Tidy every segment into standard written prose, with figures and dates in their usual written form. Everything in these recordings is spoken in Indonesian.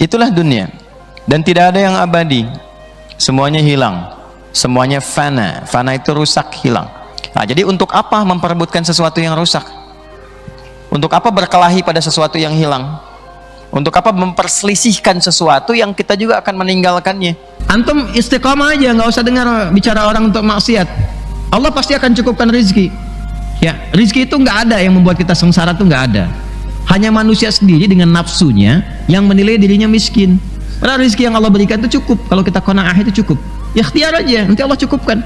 Itulah dunia, dan tidak ada yang abadi, semuanya hilang, semuanya fana. Fana itu rusak, hilang. Nah, jadi untuk apa memperebutkan sesuatu yang rusak? Untuk apa berkelahi pada sesuatu yang hilang? Untuk apa memperselisihkan sesuatu yang kita juga akan meninggalkannya? Antum istiqamah aja, nggak usah dengar bicara orang untuk maksiat. Allah pasti akan cukupkan rezeki. Ya, rezeki itu nggak ada yang membuat kita sengsara, tuh nggak ada. Hanya manusia sendiri dengan nafsunya yang menilai dirinya miskin. Padahal rezeki yang Allah berikan itu cukup. Kalau kita qanaah itu cukup. Ya ikhtiar aja, nanti Allah cukupkan.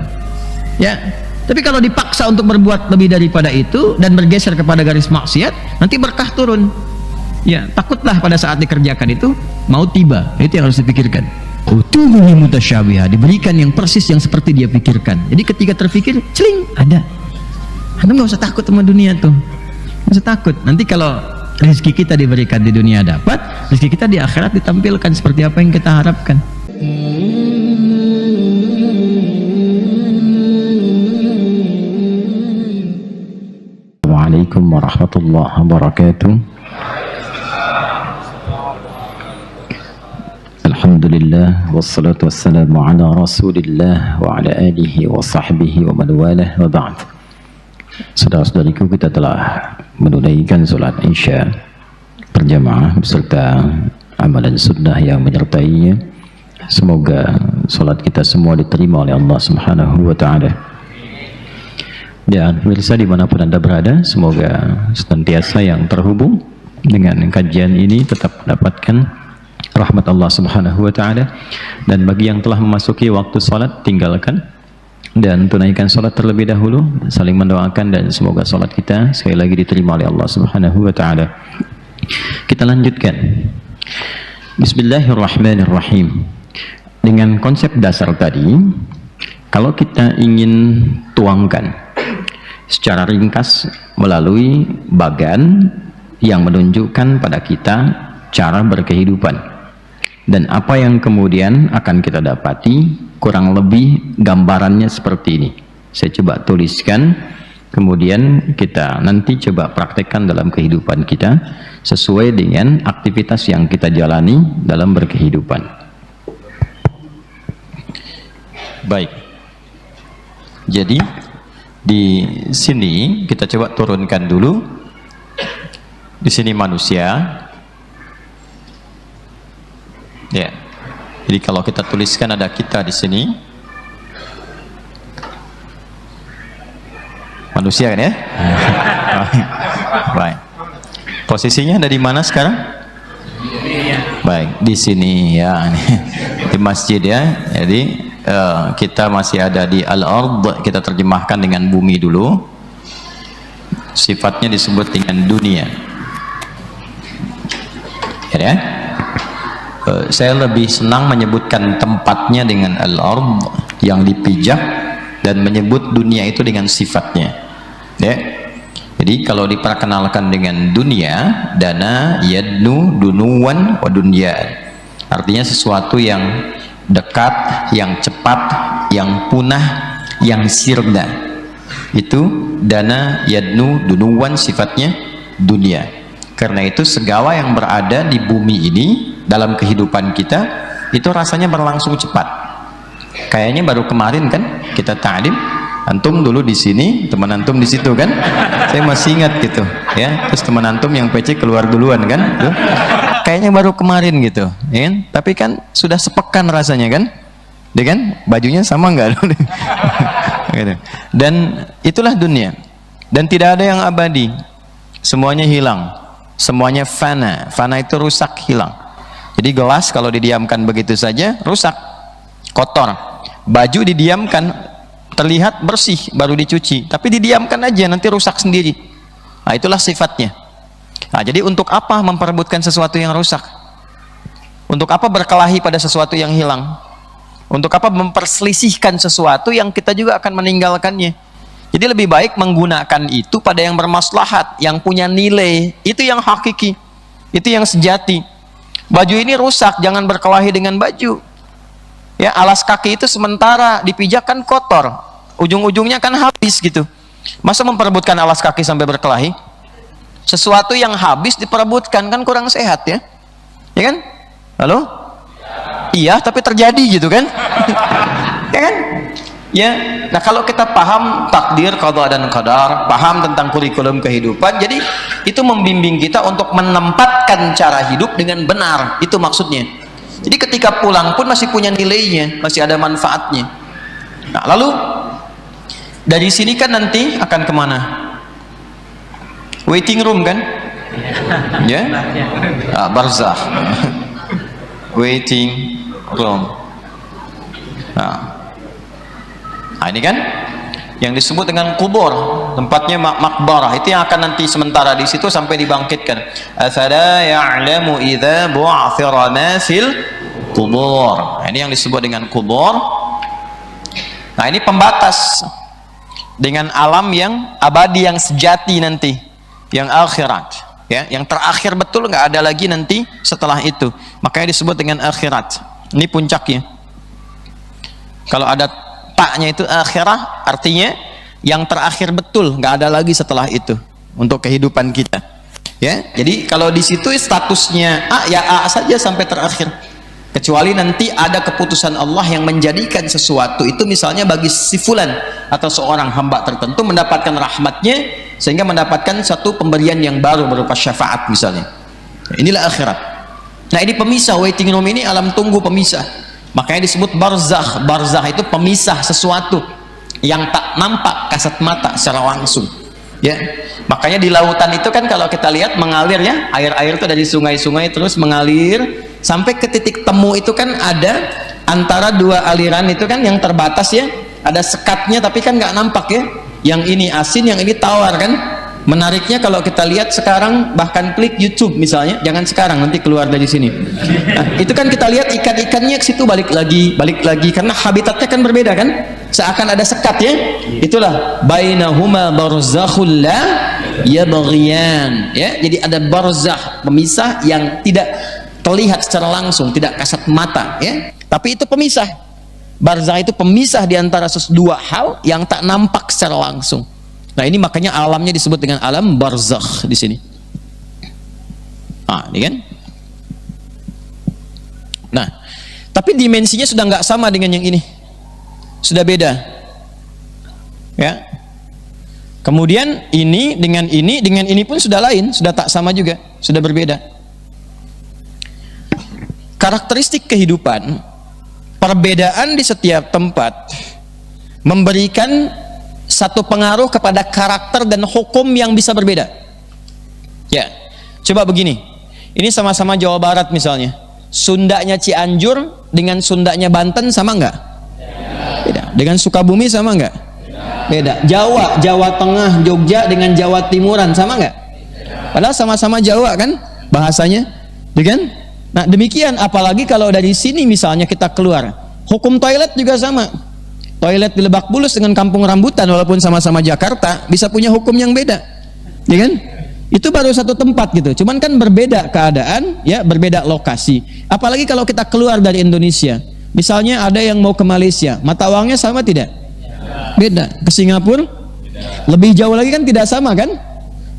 Ya. Tapi kalau dipaksa untuk berbuat lebih daripada itu dan bergeser kepada garis maksiat, nanti berkah turun. Ya, takutlah pada saat dikerjakan itu mau tiba. Itu yang harus dipikirkan. Utuhul mutasyabiha, diberikan yang persis yang seperti dia pikirkan. Jadi ketika terpikir, celing, ada. Anda nggak usah takut sama dunia tuh. Nggak usah takut. Nanti kalau rezeki kita diberikan di dunia dapat, rezeki kita di akhirat ditampilkan seperti apa yang kita harapkan. Assalamualaikum warahmatullahi wabarakatuh. Alhamdulillah wassalatu wassalamu ala Rasulillah wa ala alihi wa sahbihi wa man walah wa ba'd. Saudara-saudariku, kita telah menunaikan salat Isya berjamaah beserta amalan sunnah yang menyertainya. Semoga salat kita semua diterima oleh Allah Subhanahu wa taala. Dan pemirsa dimanapun Anda berada, semoga senantiasa yang terhubung dengan kajian ini tetap mendapatkan rahmat Allah Subhanahu wa taala. Dan bagi yang telah memasuki waktu salat, tinggalkan dan tunaikan salat terlebih dahulu, saling mendoakan, dan semoga salat kita sekali lagi diterima oleh Allah Subhanahu wa taala. Kita lanjutkan. Bismillahirrahmanirrahim. Dengan konsep dasar tadi, kalau kita ingin tuangkan secara ringkas melalui bagan yang menunjukkan pada kita cara berkehidupan dan apa yang kemudian akan kita dapati, kurang lebih gambarannya seperti ini. Saya coba tuliskan, kemudian kita nanti coba praktekkan dalam kehidupan kita sesuai dengan aktivitas yang kita jalani dalam berkehidupan. Baik, jadi di sini kita coba turunkan dulu. Di sini manusia. Ya. Jadi kalau kita tuliskan ada kita di sini. Manusia kan ya? Baik. Posisinya ada di mana sekarang? Baik, di sini ya. Di masjid ya. Jadi kita masih ada di al-ard, kita terjemahkan dengan bumi dulu. Sifatnya disebut dengan dunia. Ya. Saya lebih senang menyebutkan tempatnya dengan al-ard yang dipijak dan menyebut dunia itu dengan sifatnya. Ya. Jadi kalau diperkenalkan dengan dunia, dana yadnu dunuwan wa dunyaan. Artinya sesuatu yang dekat, yang cepat, yang punah, yang sirna. Itu dana yadnu dunuwan, sifatnya dunia. Karena itu segala yang berada di bumi ini dalam kehidupan kita itu rasanya berlangsung cepat. Kayaknya baru kemarin kan kita ta'lim, antum dulu di sini, teman antum di situ kan. Saya masih ingat gitu ya. Terus teman antum yang PC keluar duluan kan. Tuh. Kayaknya baru kemarin gitu ya kan? Tapi kan sudah sepekan rasanya kan. Ya kan? Bajunya sama enggak? Gitu. Dan itulah dunia, dan tidak ada yang abadi, semuanya hilang, semuanya fana. Fana itu rusak, hilang. Jadi gelas kalau didiamkan begitu saja rusak, kotor. Baju didiamkan terlihat bersih baru dicuci, tapi didiamkan aja nanti rusak sendiri. Nah, itulah sifatnya. Nah, jadi untuk apa memperebutkan sesuatu yang rusak? Untuk apa berkelahi pada sesuatu yang hilang? Untuk apa memperselisihkan sesuatu yang kita juga akan meninggalkannya? Jadi lebih baik menggunakan itu pada yang bermaslahat, yang punya nilai. Itu yang hakiki, itu yang sejati. Baju ini rusak, jangan berkelahi dengan baju. Ya, alas kaki itu sementara, dipijak kan kotor, ujung-ujungnya kan habis gitu. Masa memperebutkan alas kaki sampai berkelahi? Sesuatu yang habis diperebutkan kan kurang sehat ya, ya kan? Halo? Iya, tapi terjadi gitu kan? Ya kan? Ya. Nah, kalau kita paham takdir, qada dan qadar, paham tentang kurikulum kehidupan, jadi itu membimbing kita untuk menempatkan cara hidup dengan benar. Itu maksudnya. Jadi ketika pulang pun masih punya nilainya, masih ada manfaatnya. Nah, lalu dari sini kan nanti akan kemana? Waiting room kan? Ya? Barzakh. Waiting room. Nah, ini kan yang disebut dengan kubur, tempatnya makbarah. Itu yang akan nanti sementara di situ sampai dibangkitkan. Afala ya'lamu idza bu'thira ma fil kubur. Nah, ini yang disebut dengan kubur. Nah, ini pembatas dengan alam yang abadi, yang sejati nanti, yang akhirat, ya, yang terakhir betul, nggak ada lagi nanti setelah itu. Makanya disebut dengan akhirat. Ini puncaknya. Kalau ada taknya itu akhirah, artinya yang terakhir betul, nggak ada lagi setelah itu untuk kehidupan kita. Ya, jadi kalau di situ statusnya A, ya A saja sampai terakhir. Kecuali nanti ada keputusan Allah yang menjadikan sesuatu itu, misalnya bagi si fulan atau seorang hamba tertentu mendapatkan rahmatnya sehingga mendapatkan satu pemberian yang baru berupa syafaat misalnya. Inilah akhirat. Nah, ini pemisah. Waiting room ini alam tunggu pemisah. Makanya disebut barzakh. Barzakh itu pemisah sesuatu yang tak nampak kasat mata secara langsung. Ya, makanya di lautan itu kan kalau kita lihat mengalir, ya, air-air itu dari sungai-sungai terus mengalir sampai ke titik temu itu kan ada antara dua aliran itu kan yang terbatas, ya, ada sekatnya tapi kan nggak nampak, ya, yang ini asin yang ini tawar kan. Menariknya kalau kita lihat sekarang, bahkan klik YouTube misalnya, jangan sekarang, nanti keluar dari sini. Nah, itu kan kita lihat ikan-ikannya ke situ balik lagi karena habitatnya kan berbeda kan, seakan ada sekat, ya. Itulah bainahuma barzakhul la yabghiyan, ya. Jadi ada barzakh, pemisah yang tidak terlihat secara langsung, tidak kasat mata, ya, tapi itu pemisah. Barzakh itu pemisah di antara dua hal yang tak nampak secara langsung. Nah, ini makanya alamnya disebut dengan alam barzakh di sini. Ini kan. Nah, tapi dimensinya sudah nggak sama dengan yang ini, sudah beda, ya. Kemudian ini dengan ini pun sudah lain, sudah tak sama juga, sudah berbeda. Karakteristik kehidupan, perbedaan di setiap tempat memberikan satu pengaruh kepada karakter dan hukum yang bisa berbeda. Ya, coba begini, ini sama-sama Jawa Barat misalnya, Sundanya Cianjur dengan Sundanya Banten sama nggak? Beda. Dengan Sukabumi sama nggak? Beda. Jawa Tengah, Jogja dengan Jawa Timuran sama nggak? Padahal sama-sama Jawa kan bahasanya, kan? Nah, demikian apalagi kalau dari sini misalnya kita keluar, hukum toilet juga sama. Toilet di Lebak Bulus dengan Kampung Rambutan walaupun sama-sama Jakarta bisa punya hukum yang beda, ya kan? Itu baru satu tempat gitu, cuman kan berbeda keadaan, ya, berbeda lokasi. Apalagi kalau kita keluar dari Indonesia, misalnya ada yang mau ke Malaysia, mata uangnya sama tidak? Beda. Ke Singapura lebih jauh lagi kan tidak sama kan?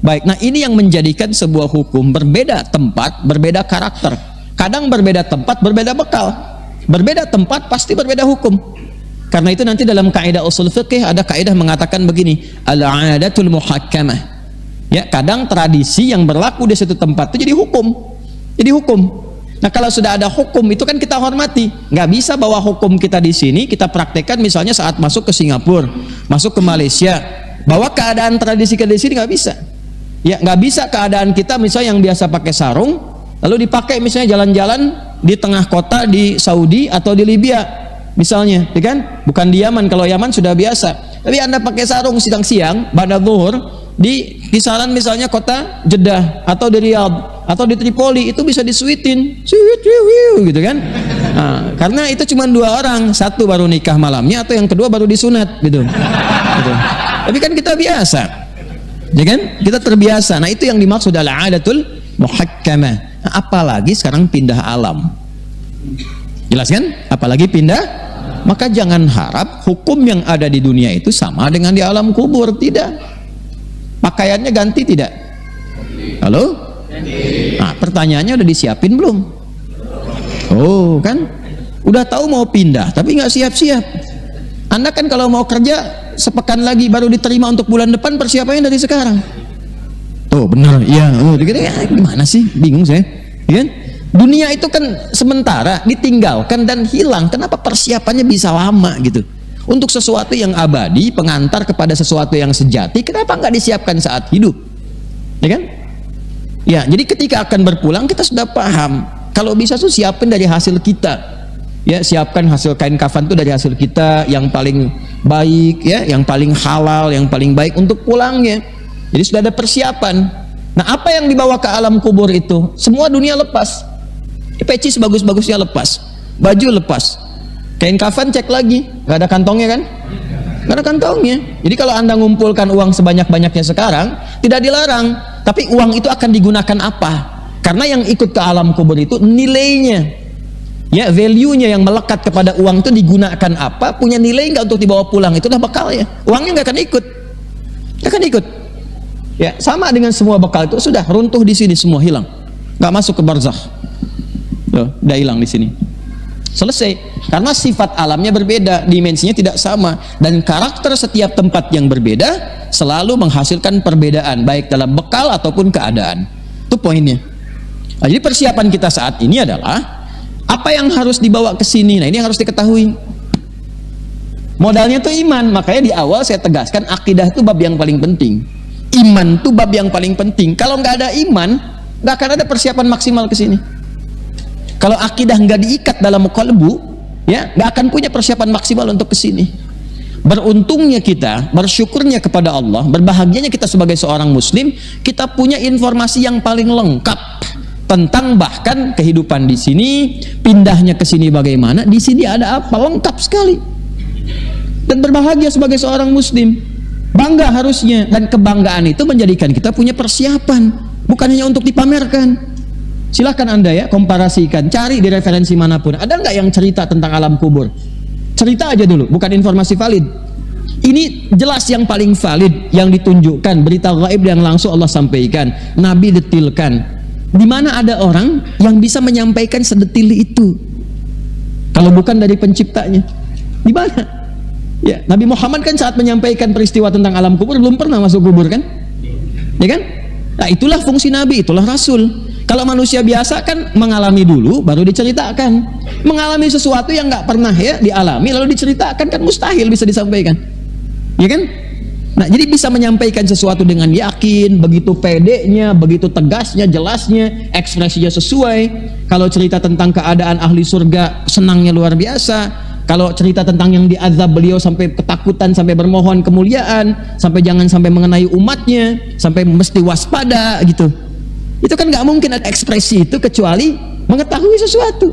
Baik, nah ini yang menjadikan sebuah hukum berbeda tempat, berbeda karakter. Kadang berbeda tempat, berbeda bekal. Berbeda tempat pasti berbeda hukum. Karena itu nanti dalam kaidah usul fikih ada kaidah mengatakan begini, al-'adatul muhakkamah. Ya, kadang tradisi yang berlaku di suatu tempat itu jadi hukum. Jadi hukum. Nah, kalau sudah ada hukum itu kan kita hormati. Nggak bisa bawa hukum kita di sini kita praktekkan misalnya saat masuk ke Singapura, masuk ke Malaysia. Bawa keadaan tradisi ke sini nggak bisa. Ya, nggak bisa keadaan kita misalnya yang biasa pakai sarung lalu dipakai misalnya jalan-jalan di tengah kota di Saudi atau di Libya. Misalnya, ya kan? Bukan di Yaman. Kalau Yaman sudah biasa. Tapi Anda pakai sarung siang-siang, pada zuhur di kisaran misalnya kota Jeddah atau di Riyadh atau di Tripoli, itu bisa disuitin, gitu kan? Nah, karena itu cuma dua orang, satu baru nikah malamnya atau yang kedua baru disunat, gitu. Tapi kan kita biasa, ya kan? Kita terbiasa. Nah, itu yang dimaksud adalah adatul muhakkamah. Nah, apalagi sekarang pindah alam. Jelas kan? Apalagi pindah, maka jangan harap hukum yang ada di dunia itu sama dengan di alam kubur. Tidak. Pakaiannya ganti tidak? Halo? Nah, pertanyaannya udah disiapin belum? Oh kan, udah tahu mau pindah tapi nggak siap-siap. Anda kan kalau mau kerja sepekan lagi baru diterima untuk bulan depan, persiapannya dari sekarang. Tuh benar, iya. Oh, gimana sih? Bingung saya. Ya? Dunia itu kan sementara, ditinggalkan dan hilang. Kenapa persiapannya bisa lama gitu? Untuk sesuatu yang abadi, pengantar kepada sesuatu yang sejati, kenapa nggak disiapkan saat hidup? Ya kan? Ya, jadi ketika akan berpulang kita sudah paham. Kalau bisa tuh siapin dari hasil kita. Ya, siapkan hasil kain kafan itu dari hasil kita yang paling baik, ya, yang paling halal, yang paling baik untuk pulangnya. Jadi sudah ada persiapan. Nah, apa yang dibawa ke alam kubur itu? Semua dunia lepas. Peci sebagus-bagusnya lepas, baju lepas, kain kafan cek lagi, nggak ada kantongnya kan? Nggak ada kantongnya. Jadi kalau Anda ngumpulkan uang sebanyak-banyaknya sekarang, tidak dilarang. Tapi uang itu akan digunakan apa? Karena yang ikut ke alam kubur itu nilainya, ya, value-nya yang melekat kepada uang itu digunakan apa? Punya nilai nggak untuk dibawa pulang? Itulah bekalnya. Uangnya nggak akan ikut, nggak akan ikut. Ya, sama dengan semua bekal itu sudah runtuh di sini, semua hilang, nggak masuk ke barzakh. Udah hilang di sini. Selesai. Karena sifat alamnya berbeda, dimensinya tidak sama, dan karakter setiap tempat yang berbeda selalu menghasilkan perbedaan, baik dalam bekal ataupun keadaan. Itu poinnya. Nah, jadi persiapan kita saat ini adalah apa yang harus dibawa ke sini. Nah, ini yang harus diketahui. Modalnya itu iman. Makanya di awal saya tegaskan akidah itu bab yang paling penting. Iman itu bab yang paling penting. Kalau nggak ada iman, nggak akan ada persiapan maksimal ke sini. Kalau akidah nggak diikat dalam qalbu, ya, nggak akan punya persiapan maksimal untuk ke sini. Beruntungnya kita, bersyukurnya kepada Allah, berbahagianya kita sebagai seorang muslim, kita punya informasi yang paling lengkap tentang bahkan kehidupan di sini, pindahnya ke sini bagaimana, di sini ada apa, lengkap sekali. Dan berbahagia sebagai seorang muslim, bangga harusnya, dan kebanggaan itu menjadikan kita punya persiapan, bukan hanya untuk dipamerkan. Silahkan Anda ya komparasikan, cari di referensi manapun, ada nggak yang cerita tentang alam kubur? Cerita aja dulu, bukan informasi valid. Ini jelas yang paling valid, yang ditunjukkan, berita gaib yang langsung Allah sampaikan, Nabi detilkan. Di mana ada orang yang bisa menyampaikan sedetil itu? Kalau bukan dari penciptanya, di mana? Ya, Nabi Muhammad kan saat menyampaikan peristiwa tentang alam kubur belum pernah masuk kubur kan? Ya kan? Nah, itulah fungsi Nabi, itulah Rasul. Kalau manusia biasa kan mengalami dulu baru diceritakan. Mengalami sesuatu yang nggak pernah ya dialami lalu diceritakan kan mustahil bisa disampaikan. Ya kan? Nah, jadi bisa menyampaikan sesuatu dengan yakin, begitu pedenya, begitu tegasnya, jelasnya, ekspresinya sesuai. Kalau cerita tentang keadaan ahli surga, senangnya luar biasa. Kalau cerita tentang yang diazab, beliau sampai ketakutan, sampai bermohon kemuliaan, sampai jangan sampai mengenai umatnya, sampai mesti waspada gitu. Itu kan nggak mungkin ada ekspresi itu kecuali mengetahui sesuatu.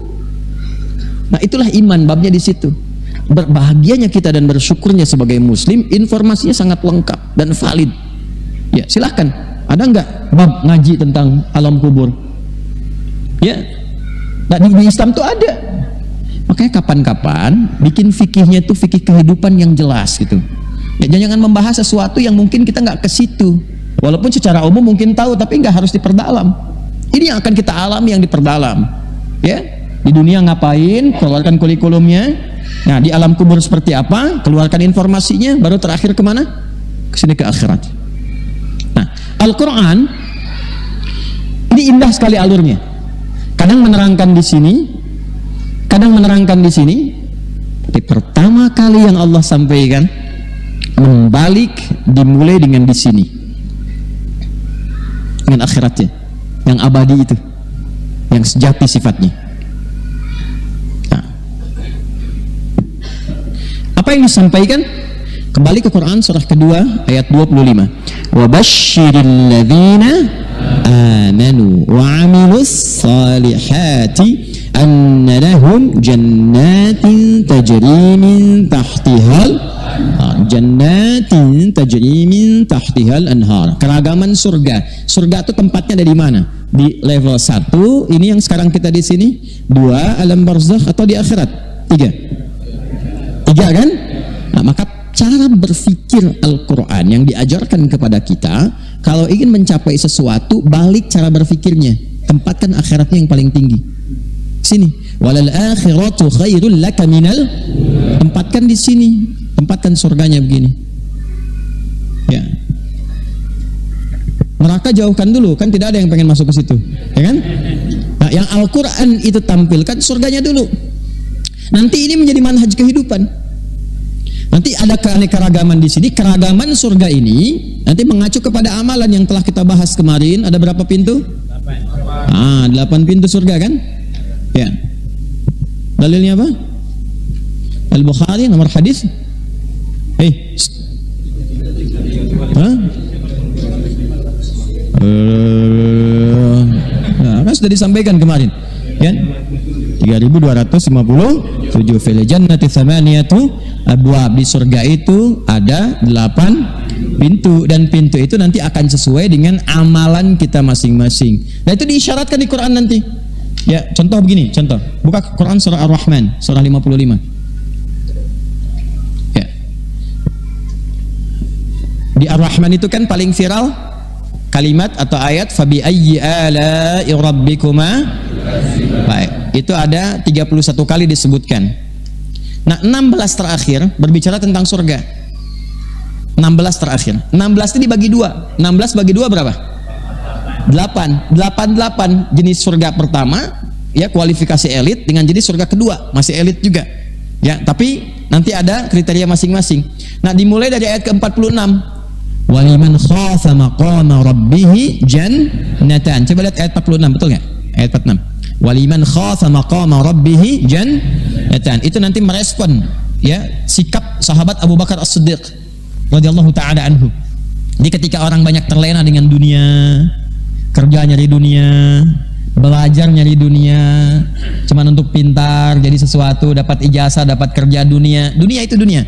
Nah, itulah iman, babnya di situ. Berbahagianya kita dan bersyukurnya sebagai muslim, informasinya sangat lengkap dan valid. Ya, silahkan. Ada nggak bab ngaji tentang alam kubur? Ya, nah, di Islam tuh ada. Makanya kapan-kapan bikin fikihnya tuh fikih kehidupan yang jelas gitu. Ya, jangan membahas sesuatu yang mungkin kita nggak ke situ. Walaupun secara umum mungkin tahu, tapi nggak harus diperdalam. Ini yang akan kita alami yang diperdalam. Ya, di dunia ngapain? Keluarkan kurikulumnya. Nah, di alam kubur seperti apa? Keluarkan informasinya. Baru terakhir kemana? Kesini ke akhirat. Nah, Al-Quran ini indah sekali alurnya. Kadang menerangkan di sini, kadang menerangkan di sini. Tapi pertama kali yang Allah sampaikan membalik dimulai dengan di sini. Dengan akhiratnya yang abadi itu, yang sejati sifatnya. Nah, apa yang disampaikan? Kembali ke Quran surah kedua ayat 25. Wa basyiril ladzina amanu wa 'amilus salihati anna lahum jannatin tajri min tahtihal jannatin tajri min tahtihal anhar. Keragaman surga. Surga itu tempatnya dari mana? Di level 1, ini yang sekarang kita di sini. 2, alam barzakh atau di akhirat? 3 kan? Nah, maka cara berpikir Al-Quran yang diajarkan kepada kita, kalau ingin mencapai sesuatu, balik cara berpikirnya. Tempatkan akhiratnya yang paling tinggi. Sini. Walal akhiratu khairul laka minal. Tempatkan di sini. Tempatkan surganya begini. Ya. Neraka jauhkan dulu, kan tidak ada yang pengen masuk ke situ, ya kan? Nah, yang Al-Quran itu tampilkan surganya dulu. Nanti ini menjadi manhaj kehidupan. Nanti ada keanekaragaman di sini. Keragaman surga ini nanti mengacu kepada amalan yang telah kita bahas kemarin. Ada berapa pintu? 8 pintu surga kan? Ya. Dalilnya apa? Al-Bukhari nomor hadis. Nah, kan sudah disampaikan kemarin, kan? 3257 fil jannati thamaniyatu abwab. Di surga itu ada 8 pintu, dan pintu itu nanti akan sesuai dengan amalan kita masing-masing. Nah, itu diisyaratkan di Quran nanti. Ya, contoh begini, contoh. Buka Quran surah Ar-Rahman, surah 55. Ya. Di Ar-Rahman itu kan paling viral kalimat atau ayat fabi ayyi ala'i rabbikuma. Baik, itu ada 31 kali disebutkan. Nah, 16 terakhir berbicara tentang surga. 16 terakhir. 16 ini dibagi 2. 16 bagi 2 berapa? 8 jenis surga pertama, ya, kualifikasi elit, dengan jenis surga kedua masih elit juga, ya, tapi nanti ada kriteria masing-masing. Nah, dimulai dari ayat ke-46, waliman khafa maqama rabbih jannatan. Coba lihat ayat 46, betul nggak? Ayat 46, waliman khafa maqama rabbih jannatan. Itu nanti merespon, ya, sikap sahabat Abu Bakar As-Siddiq radhiyallahu taala anhu. Jadi ketika orang banyak terlena dengan dunia, kerja nyari dunia, belajar nyari dunia, cuman untuk pintar, jadi sesuatu, dapat ijazah, dapat kerja, dunia itu dunia.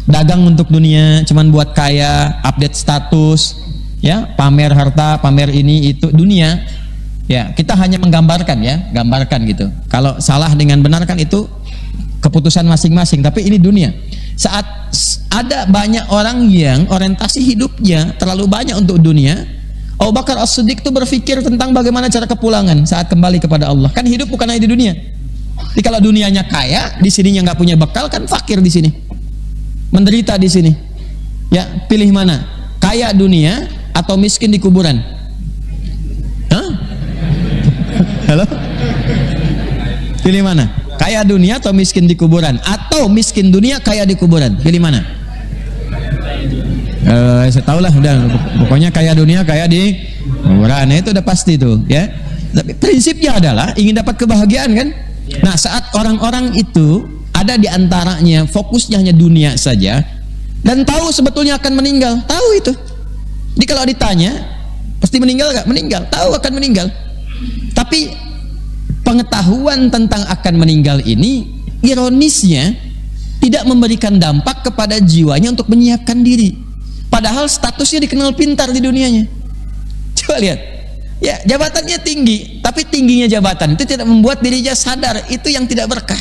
Dagang untuk dunia, cuman buat kaya, update status, ya, pamer harta, pamer ini itu dunia. Ya, kita hanya menggambarkan, ya, gambarkan gitu. Kalau salah dengan benar kan itu keputusan masing-masing, tapi ini dunia. Saat ada banyak orang yang orientasi hidupnya terlalu banyak untuk dunia, Abu Bakar As-Siddiq itu berpikir tentang bagaimana cara kepulangan saat kembali kepada Allah. Kan hidup bukan hanya di dunia. Jadi kalau dunianya kaya, di sininya nggak punya bekal, kan fakir di sini, menderita di sini. Ya, pilih mana? Kaya dunia atau miskin di kuburan? Hah? Halo? Pilih mana? Kaya dunia atau miskin di kuburan? Atau miskin dunia kaya di kuburan? Pilih mana? Saya tahu lah, udah, pokoknya kaya dunia kaya di kuburan, itu udah pasti tuh, ya. Tapi prinsipnya adalah ingin dapat kebahagiaan kan. Nah, saat orang-orang itu ada di antaranya fokusnya hanya dunia saja dan tahu sebetulnya akan meninggal, tahu itu. Jadi kalau ditanya pasti meninggal gak? Meninggal, tahu akan meninggal. Tapi pengetahuan tentang akan meninggal ini ironisnya tidak memberikan dampak kepada jiwanya untuk menyiapkan diri. Padahal statusnya dikenal pintar di dunianya. Coba lihat, ya, jabatannya tinggi, tapi tingginya jabatan itu tidak membuat dirinya sadar itu yang tidak berkah.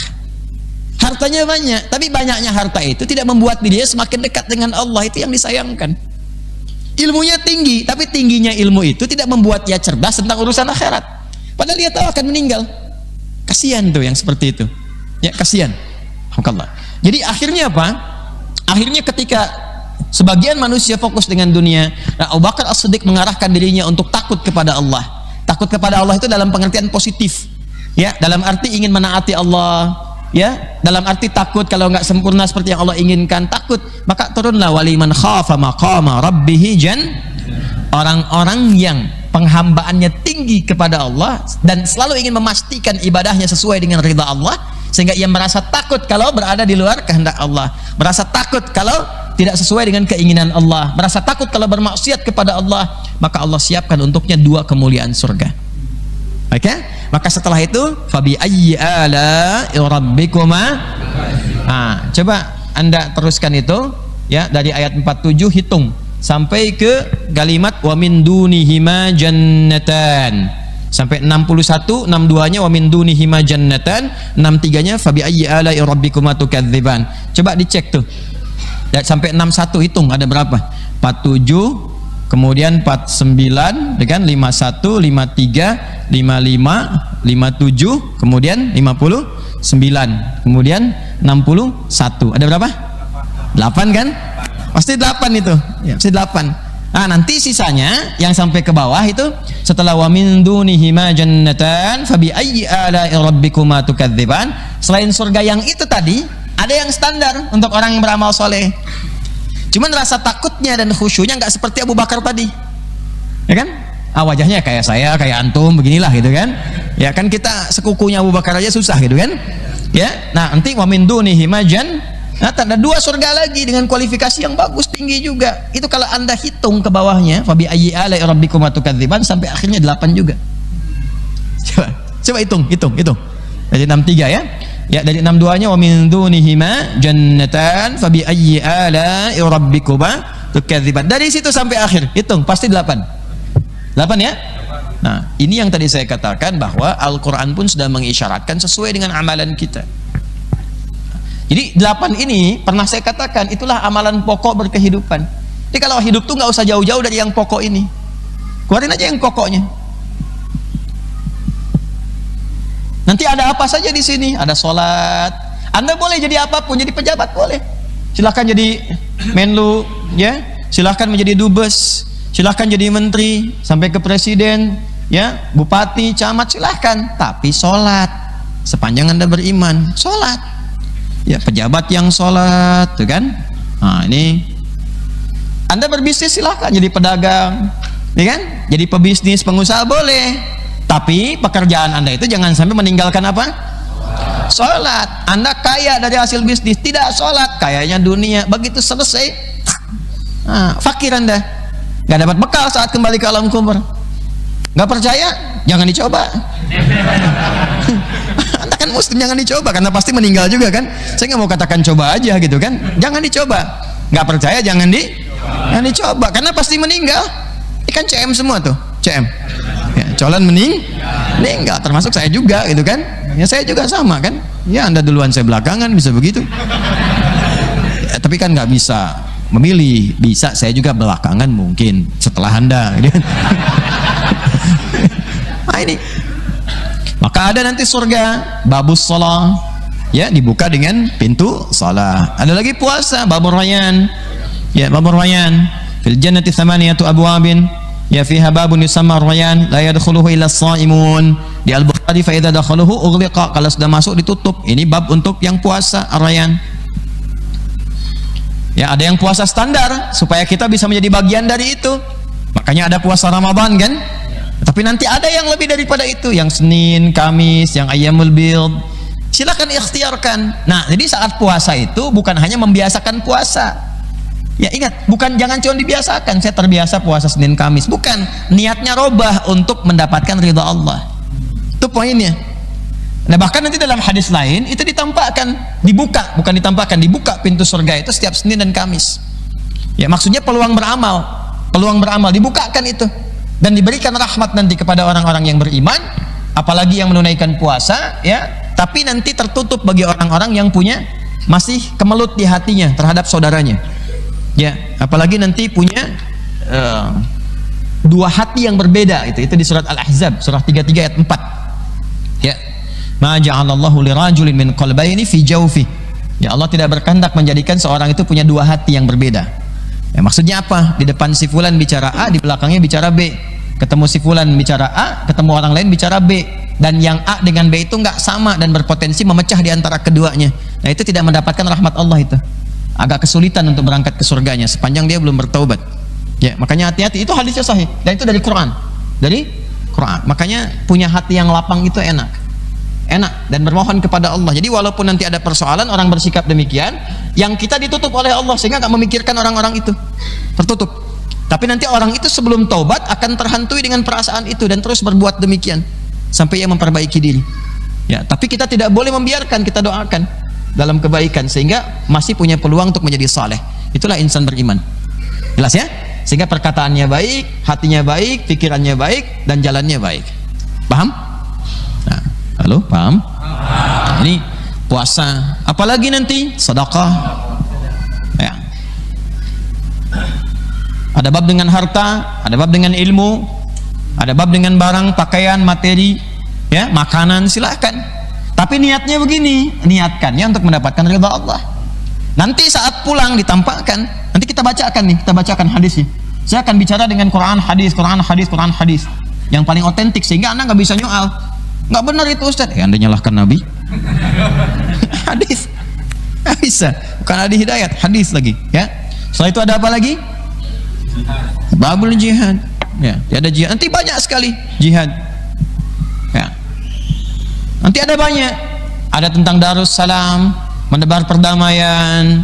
Hartanya banyak, tapi banyaknya harta itu tidak membuat dirinya semakin dekat dengan Allah, itu yang disayangkan. Ilmunya tinggi, tapi tingginya ilmu itu tidak membuat dia cerdas tentang urusan akhirat. Padahal dia tahu akan meninggal. Kasihan tuh yang seperti itu. Ya, kasihan. Alhamdulillah. Jadi akhirnya apa? Akhirnya ketika sebagian manusia fokus dengan dunia, nah, Abu Bakar As-Siddiq mengarahkan dirinya untuk takut kepada Allah. Takut kepada Allah itu dalam pengertian positif, ya, dalam arti ingin menaati Allah, ya, dalam arti takut kalau nggak sempurna seperti yang Allah inginkan, takut. Maka turunlah waliman khafa maqama rabbih orang-orang yang penghambaannya tinggi kepada Allah dan selalu ingin memastikan ibadahnya sesuai dengan ridha Allah, sehingga ia merasa takut kalau berada di luar kehendak Allah, merasa takut kalau tidak sesuai dengan keinginan Allah, merasa takut kalau bermaksiat kepada Allah, maka Allah siapkan untuknya 2 kemuliaan surga. Oke? Maka setelah itu fabi ayyi ala'i rabbikuma. Nah, coba Anda teruskan itu, ya, dari ayat 47 hitung sampai ke kalimat wa min dunihima jannatan. Sampai 61, 62-nya wa min dunihima jannatan, 63-nya fabi ayyi ala'i rabbikuma tukadziban. Coba dicek tuh. Ya, sampai 61 hitung ada berapa? 47, kemudian 49, dengan 51, 53, 55, 57, kemudian 59, kemudian 61. Ada berapa? 8 kan? Pasti 8 itu. Ya, pasti 8. Nah, nanti sisanya yang sampai ke bawah itu setelah wa min dunihima jannatan fabi ayyi ala'i rabbikuma tukadziban. Selain surga yang itu tadi, ada yang standar untuk orang yang beramal soleh. Cuman rasa takutnya dan khusyunya nggak seperti Abu Bakar tadi, ya kan? Wajahnya kayak saya, kayak antum, beginilah gitu kan? Ya kan, kita sekukunya Abu Bakar aja susah gitu kan? Ya, nah nanti wa min dunihima jannatan. Nah, ada 2 surga lagi dengan kualifikasi yang bagus, tinggi juga. Itu kalau Anda hitung ke bawahnya, fabi ayyi ala'i rabbikuma tukadziban, sampai akhirnya 8 juga. Coba hitung. Dari 63 ya. Ya, dari 62-nya wa min dunihima jannatan fabi ayyi ala'i rabbikuma tukadziban. Dari situ sampai akhir, hitung pasti 8. 8 ya? Nah, ini yang tadi saya katakan bahwa Al-Qur'an pun sudah mengisyaratkan sesuai dengan amalan kita. Jadi 8 ini pernah saya katakan itulah amalan pokok berkehidupan. Jadi kalau hidup tuh nggak usah jauh-jauh dari yang pokok ini, keluarin aja yang pokoknya. Nanti ada apa saja di sini, ada sholat. Anda boleh jadi apapun, jadi pejabat boleh. Silahkan jadi menlu, ya. Silahkan menjadi dubes, silahkan jadi menteri, sampai ke presiden, ya, bupati, camat, silahkan. Tapi sholat, sepanjang Anda beriman, sholat. Ya, pejabat yang sholat, tuh kan? Nah, ini Anda berbisnis silahkan, jadi pedagang, ya kan? Jadi pebisnis, pengusaha boleh. Tapi pekerjaan Anda itu jangan sampai meninggalkan apa? Sholat. Anda kaya dari hasil bisnis, tidak sholat, kayanya dunia. Begitu selesai, nah, fakir Anda, nggak dapat bekal saat kembali ke alam kubur. Nggak percaya? Jangan dicoba. Anda kan muslim, jangan dicoba, karena pasti meninggal juga kan. Saya nggak mau katakan coba aja gitu kan, jangan dicoba. Nggak percaya jangan dicoba, karena pasti meninggal. Ini kan CM semua tuh, CM ya, colan meninggal, termasuk saya juga gitu kan. Ya, saya juga sama kan. Ya, Anda duluan, saya belakangan, bisa begitu ya, tapi kan nggak bisa memilih. Bisa saya juga belakangan mungkin setelah Anda gitu. Nah, ini maka ada nanti surga babus shalah, ya, dibuka dengan pintu shalah. Ada lagi puasa, babur rayyan, ya, babur rayyan. Fil jannati thamaniyatu abwabin, ya, fiha babun yusamma rayyan la yadkhuluhu illa as-shaimun. Di Al-Bukhari fa idza dakhaluhu ughliqa, kalau sudah masuk ditutup. Ini bab untuk yang puasa rayyan. Ya, ada yang puasa standar supaya kita bisa menjadi bagian dari itu. Makanya ada puasa Ramadan kan? Tapi nanti ada yang lebih daripada itu, yang Senin, Kamis, yang Ayyamul Bid. Silakan ikhtiarkan. Nah, jadi saat puasa itu bukan hanya membiasakan puasa. Ya, ingat, bukan, jangan cuma dibiasakan, saya terbiasa puasa Senin, Kamis. Bukan, niatnya robah untuk mendapatkan ridha Allah. Itu poinnya. Nah, bahkan nanti dalam hadis lain itu ditampakkan, dibuka, bukan ditampakkan, dibuka pintu surga itu setiap Senin dan Kamis. Ya, maksudnya peluang beramal dibukakan itu. Dan diberikan rahmat nanti kepada orang-orang yang beriman, apalagi yang menunaikan puasa, ya. Tapi nanti tertutup bagi orang-orang yang punya masih kemelut di hatinya terhadap saudaranya, ya. Apalagi nanti punya 2 hati yang berbeda. Itu di surat Al-Ahzab, surah 33 ayat 4. Ya, ma ja'alallahu lirajulin min qalbayni fi jawfi. Ya, Allah tidak berkehendak menjadikan seorang itu punya 2 hati yang berbeda. Ya, maksudnya apa? Di depan si fulan bicara A, di belakangnya bicara B. Ketemu si fulan bicara A, ketemu orang lain bicara B, dan yang A dengan B itu nggak sama dan berpotensi memecah di antara keduanya. Nah, itu tidak mendapatkan rahmat Allah, itu agak kesulitan untuk berangkat ke surganya sepanjang dia belum bertaubat. Ya, makanya hati-hati, itu hadisnya sahih dan itu dari Quran. Makanya punya hati yang lapang itu enak dan bermohon kepada Allah. Jadi walaupun nanti ada persoalan, orang bersikap demikian, yang kita ditutup oleh Allah sehingga nggak memikirkan orang-orang itu, tertutup. Tapi nanti orang itu sebelum taubat akan terhantui dengan perasaan itu dan terus berbuat demikian sampai ia memperbaiki diri. Ya, tapi kita tidak boleh membiarkan, kita doakan dalam kebaikan sehingga masih punya peluang untuk menjadi saleh. Itulah insan beriman. Jelas ya? Sehingga perkataannya baik, hatinya baik, pikirannya baik, dan jalannya baik. Paham? Nah, halo, paham? Nah, ini puasa. Apalagi nanti sedekah. Ya. Ada bab dengan harta, ada bab dengan ilmu, ada bab dengan barang, pakaian, materi, ya, makanan, silakan. Tapi niatnya begini, niatkannya untuk mendapatkan ridha Allah. Nanti saat pulang ditampakkan, nanti kita bacakan hadisnya. Saya akan bicara dengan Quran, hadis, Quran, hadis, Quran, hadis yang paling otentik, sehingga Anda nggak bisa nyoal. Nggak benar itu Ustaz. Anda nyalahkan Nabi. Hadis. Nggak bisa. Bukan hadis hidayat, hadis lagi, ya. Setelah itu ada apa lagi? Babul jihad. Ya, ada jihad. Nanti banyak sekali jihad. Ya. Nanti ada banyak. Ada tentang Darussalam, menebar perdamaian,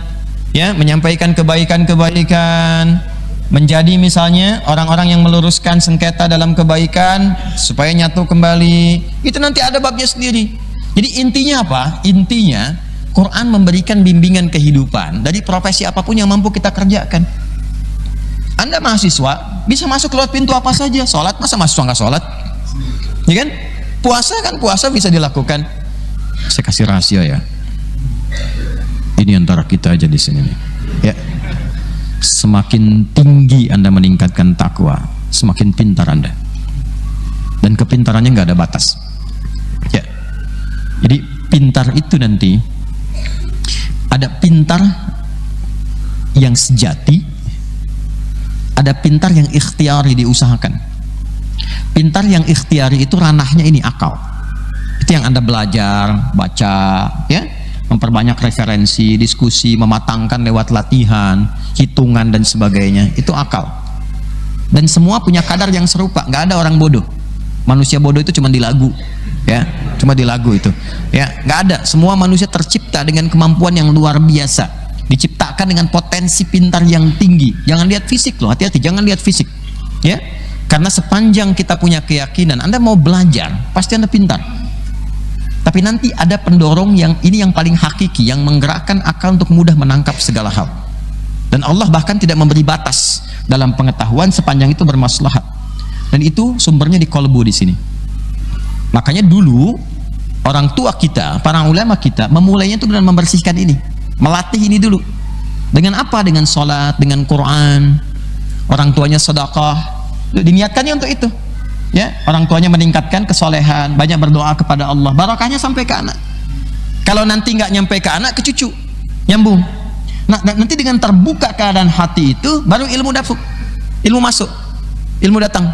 ya, menyampaikan kebaikan-kebaikan, menjadi misalnya orang-orang yang meluruskan sengketa dalam kebaikan supaya nyatu kembali. Itu nanti ada babnya sendiri. Jadi intinya apa? Intinya Quran memberikan bimbingan kehidupan dari profesi apapun yang mampu kita kerjakan. Anda mahasiswa bisa masuk lewat pintu apa saja. Sholat, masa mahasiswa nggak sholat? Ya kan? Puasa kan, puasa bisa dilakukan. Saya kasih rahasia ya. Ini antara kita aja di sini nih. Ya. Semakin tinggi Anda meningkatkan takwa, semakin pintar Anda. Dan kepintarannya nggak ada batas. Ya. Jadi pintar itu nanti ada pintar yang sejati, ada pintar yang ikhtiari, diusahakan. Pintar yang ikhtiari itu ranahnya ini akal. Itu yang Anda belajar, baca, ya, memperbanyak referensi, diskusi, mematangkan lewat latihan, hitungan dan sebagainya. Itu akal. Dan semua punya kadar yang serupa. Nggak ada orang bodoh. Manusia bodoh itu cuma di lagu, ya, cuma di lagu itu, ya, nggak ada. Semua manusia tercipta dengan kemampuan yang luar biasa. Diciptakan dengan potensi pintar yang tinggi. Jangan lihat fisik loh, hati-hati, jangan lihat fisik, ya. Karena sepanjang kita punya keyakinan Anda mau belajar, pasti Anda pintar. Tapi nanti ada pendorong yang ini yang paling hakiki, yang menggerakkan akal untuk mudah menangkap segala hal. Dan Allah bahkan tidak memberi batas dalam pengetahuan sepanjang itu bermaslahat. Dan itu sumbernya di kolbu di sini. Makanya dulu orang tua kita, para ulama kita memulainya itu dengan membersihkan ini, melatih ini dulu. Dengan apa? Dengan sholat, dengan Quran. Orang tuanya sedekah, diniatkannya untuk itu. Ya, orang tuanya meningkatkan kesolehan, banyak berdoa kepada Allah, barokahnya sampai ke anak. Kalau nanti nggak nyampe ke anak, ke cucu, nyambung. Nah, nanti dengan terbuka keadaan hati itu, baru ilmu ilmu masuk, ilmu datang.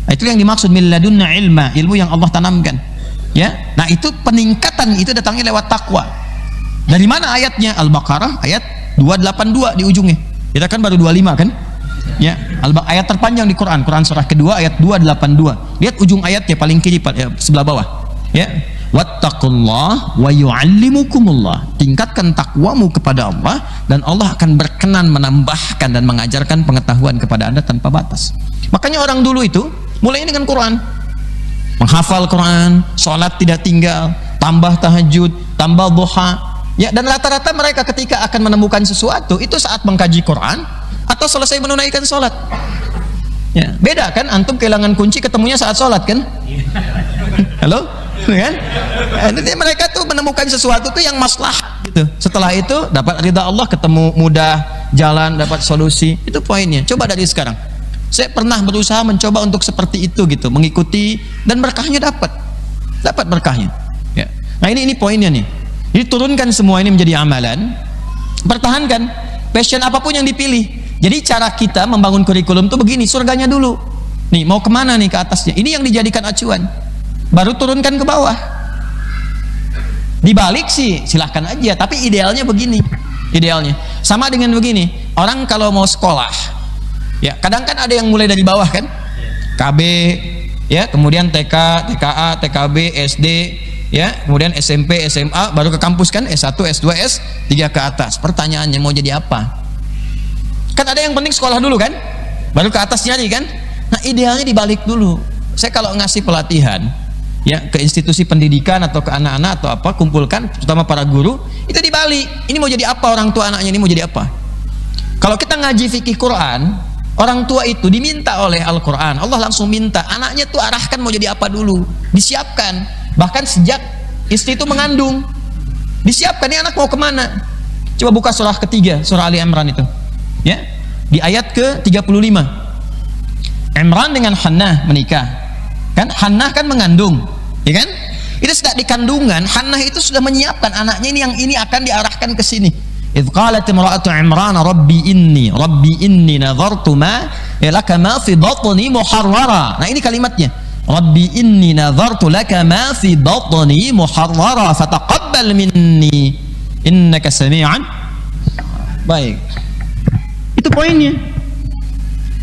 Nah, itu yang dimaksud min ladunna ilma, ilmu yang Allah tanamkan. Ya, nah itu peningkatan itu datangnya lewat takwa. Dari mana ayatnya? Al-Baqarah ayat 282 di ujungnya. Kita kan baru 25 kan? Ya, ayat terpanjang di Quran, Quran surah kedua ayat 282. Lihat ujung ayatnya paling kiri sebelah bawah. Ya, wattaqullah wa yu'allimukumullah. Tingkatkan takwamu kepada Allah dan Allah akan berkenan menambahkan dan mengajarkan pengetahuan kepada Anda tanpa batas. Makanya orang dulu itu mulai dengan Quran, menghafal Quran, sholat tidak tinggal, tambah tahajud, tambah duha. Ya, dan rata-rata mereka ketika akan menemukan sesuatu itu saat mengkaji Quran atau selesai menunaikan sholat. Ya, beda kan? Antum kehilangan kunci ketemunya saat sholat kan? Halo, kan? Nanti mereka tuh menemukan sesuatu tuh yang maslahat gitu. Setelah itu dapat ridha Allah, ketemu mudah jalan, dapat solusi. Itu poinnya. Coba dari sekarang. Saya pernah berusaha mencoba untuk seperti itu gitu, mengikuti dan berkahnya dapat berkahnya. Ya. Nah ini poinnya nih. Jadi turunkan semua ini menjadi amalan, pertahankan passion apapun yang dipilih. Jadi cara kita membangun kurikulum tuh begini, surganya dulu. Nih mau kemana nih ke atasnya? Ini yang dijadikan acuan. Baru turunkan ke bawah. Dibalik sih silahkan aja, tapi idealnya begini. Idealnya sama dengan begini. Orang kalau mau sekolah, ya kadang kan ada yang mulai dari bawah kan, KB, ya kemudian TK, TKA, TKB, SD, ya kemudian SMP, SMA, baru ke kampus kan, S1, S2, S3 ke atas. Pertanyaannya mau jadi apa? Kan ada yang penting sekolah dulu kan, baru ke atas nyari kan. Nah idealnya dibalik dulu. Saya kalau ngasih pelatihan ya ke institusi pendidikan atau ke anak-anak atau apa, kumpulkan terutama para guru, itu dibalik. Ini mau jadi apa orang tua anaknya, ini mau jadi apa? Kalau kita ngaji fikih Quran, orang tua itu diminta oleh Al-Quran, Allah langsung minta anaknya tuh arahkan mau jadi apa dulu, disiapkan. Bahkan sejak istri itu mengandung, disiapkan, ini anak mau kemana. Coba buka surah ketiga, surah Ali Imran itu, ya. di ayat ke-35. Imran dengan Hannah menikah. Kan Hannah kan mengandung, ya kan? Itu sudah di kandungan, Hannah itu sudah menyiapkan anaknya ini, yang ini akan diarahkan ke sini. Idz qalat imra'atu Imran rabbi inni nadhartu ma laka ma fi batni muharrara. Nah, ini kalimatnya. Rabbi inni nadhartu laka ma fi batni muharrara fataqabbal minni innaka sami'an. Baik. Itu poinnya.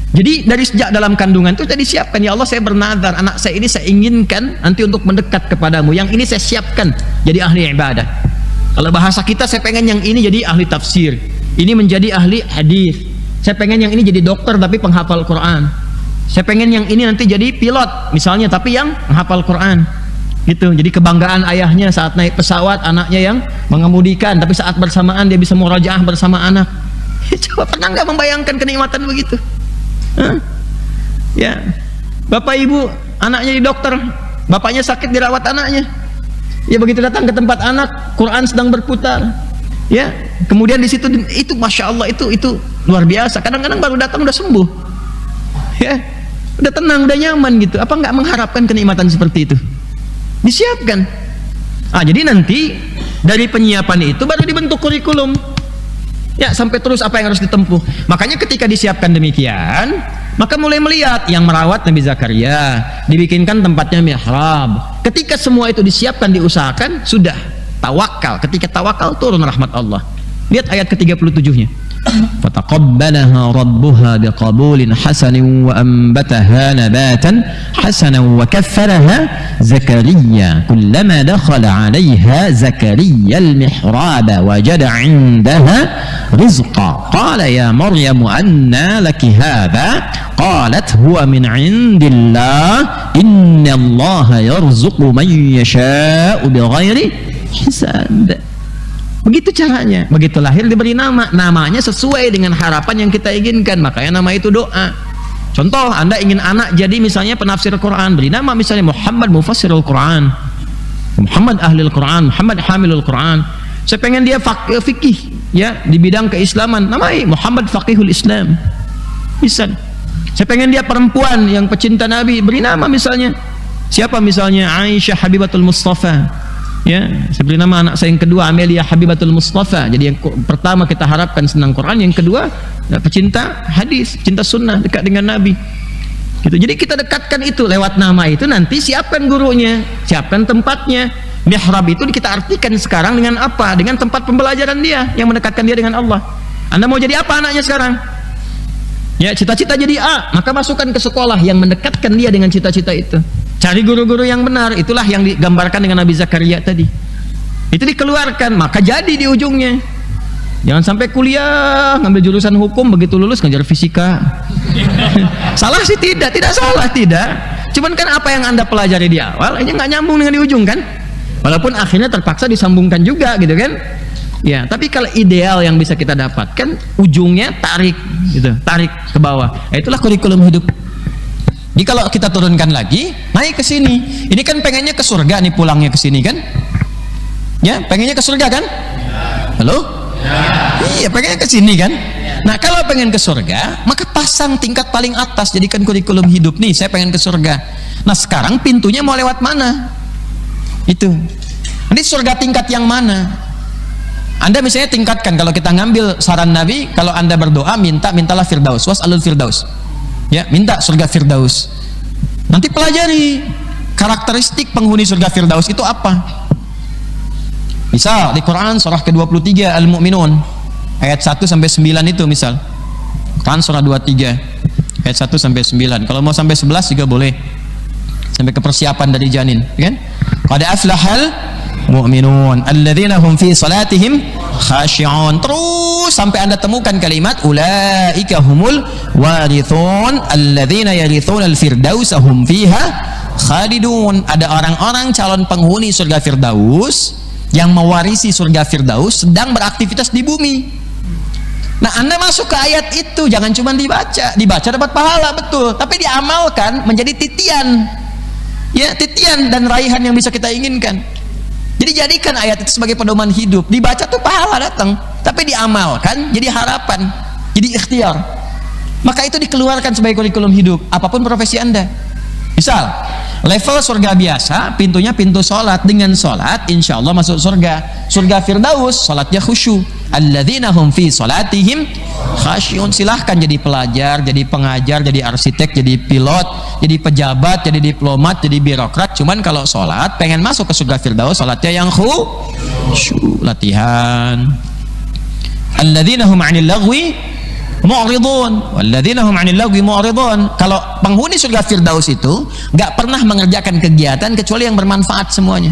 Jadi dari sejak dalam kandungan itu tadi siapkan, ya Allah saya bernazar anak saya ini saya inginkan nanti untuk mendekat kepadamu, yang ini saya siapkan jadi ahli ibadah. Kalau bahasa kita, saya pengen yang ini jadi ahli tafsir, ini menjadi ahli hadis, saya pengen yang ini jadi dokter tapi penghafal Quran, saya pengen yang ini nanti jadi pilot misalnya tapi yang menghafal Quran gitu. Jadi kebanggaan ayahnya saat naik pesawat anaknya yang mengemudikan, tapi saat bersamaan dia bisa murajaah bersama anak. Coba pernah nggak membayangkan kenikmatan begitu? Ya, bapak ibu anaknya di dokter, bapaknya sakit dirawat anaknya, ya begitu datang ke tempat anak, Quran sedang berputar, ya kemudian di situ itu masya Allah itu luar biasa. Kadang-kadang baru datang udah sembuh, ya udah tenang, udah nyaman gitu. Apa nggak mengharapkan kenikmatan seperti itu? Disiapkan. Jadi nanti dari penyiapan itu baru dibentuk kurikulum. Ya, sampai terus apa yang harus ditempuh. Makanya ketika disiapkan demikian, maka mulai melihat yang merawat Nabi Zakaria, dibikinkan tempatnya mihrab. Ketika semua itu disiapkan, diusahakan, sudah tawakal. Ketika tawakal, turun rahmat Allah. Lihat ayat ke-37-nya. Fataqabbalaha rabbuha biqabulin hasanin wa anbataha nabatan hasanan wa kaffaraha Zakaria kullama dakhala 'alayha Zakaria al-mihraba wajada 'indaha rizqa qala ya Maryam anna laki hadha qalat huwa min 'indillah inna Allaha yarzuqu man yasha'u bighairi hisab. Begitu caranya. Begitu lahir diberi nama, namanya sesuai dengan harapan yang kita inginkan, makanya nama itu doa. Contoh, Anda ingin anak jadi misalnya penafsir Quran, beri nama misalnya Muhammad Mufassirul Quran, Muhammad Ahlul Quran, Muhammad Hamilul Quran. Saya pengen dia fikih ya di bidang keislaman, namai Muhammad Faqihul Islam. Bisa. Saya pengen dia perempuan yang pecinta Nabi, beri nama misalnya siapa, misalnya Aisyah Habibatul Mustafa. Ya, saya beri nama anak saya yang kedua Amelia Habibatul Mustafa. Jadi yang pertama kita harapkan senang Quran, yang kedua pecinta hadis, cinta sunnah, dekat dengan Nabi. Gitu. Jadi kita dekatkan itu lewat nama itu, nanti siapkan gurunya, siapkan tempatnya. Mihrab itu kita artikan sekarang dengan apa? Dengan tempat pembelajaran dia yang mendekatkan dia dengan Allah. Anda mau jadi apa anaknya sekarang? Ya, cita-cita jadi A, maka masukkan ke sekolah yang mendekatkan dia dengan cita-cita itu. Cari guru-guru yang benar, itulah yang digambarkan dengan Nabi Zakaria tadi. Itu dikeluarkan, maka jadi di ujungnya. Jangan sampai kuliah ngambil jurusan hukum, begitu lulus ngajar fisika. Salah sih tidak salah, tidak. Cuman kan apa yang Anda pelajari di awal ini nggak nyambung dengan di ujung kan? Walaupun akhirnya terpaksa disambungkan juga gitu kan? Ya, tapi kalau ideal yang bisa kita dapatkan, ujungnya tarik gitu, tarik ke bawah. Itulah kurikulum hidup. Jadi kalau kita turunkan lagi, naik ke sini. Ini kan pengennya ke surga nih, pulangnya ke sini kan? Ya, pengennya ke surga kan? Halo? Iya, pengennya ke sini kan? Nah, kalau pengen ke surga, maka pasang tingkat paling atas, jadikan kurikulum hidup nih. Saya pengen ke surga. Nah, sekarang pintunya mau lewat mana? Itu. Nanti surga tingkat yang mana? Anda misalnya tingkatkan, kalau kita ngambil saran Nabi, kalau Anda berdoa mintalah Firdaus, was'alul Firdaus. Ya, minta surga Firdaus. Nanti pelajari karakteristik penghuni surga Firdaus itu apa. Misal di Quran surah ke-23 Al-Mu'minun ayat 1 sampai 9 itu misal. Quran surah 23 ayat 1 sampai 9. Kalau mau sampai 11 juga boleh. Sampai ke persiapan dari janin, kan? Qad aflahal mu'minun alladzina hum fi salatihim khashi'un. Terus sampai Anda temukan kalimat ulaika humul warithun alladzina yarithuna al-firdausa hum fiha khalidun. Ada orang-orang calon penghuni surga Firdaus yang mewarisi surga Firdaus sedang beraktivitas di bumi. Nah, Anda masuk ke ayat itu, jangan cuma dibaca dapat pahala betul, tapi diamalkan menjadi titian. Ya, titian dan raihan yang bisa kita inginkan. Jadi jadikan ayat itu sebagai pedoman hidup. Dibaca tuh pahala datang, tapi diamalkan jadi harapan, jadi ikhtiar. Maka itu dikeluarkan sebagai kurikulum hidup, apapun profesi Anda. Misal, level surga biasa, pintunya pintu sholat. Dengan sholat, insya Allah masuk surga. Surga Firdaus, sholatnya khusyuk. Alladzina hum fi sholatihim khasyun. Silahkan jadi pelajar, jadi pengajar, jadi arsitek, jadi pilot, jadi pejabat, jadi diplomat, jadi birokrat. Cuman kalau sholat, pengen masuk ke surga Firdaus, sholatnya yang khusyuk. Latihan. Alladzina hum anil lagwi mu'ridun, walladzina hum 'anil lagwi mu'ridun. Kalau penghuni surga Firdaus itu nggak pernah mengerjakan kegiatan kecuali yang bermanfaat semuanya.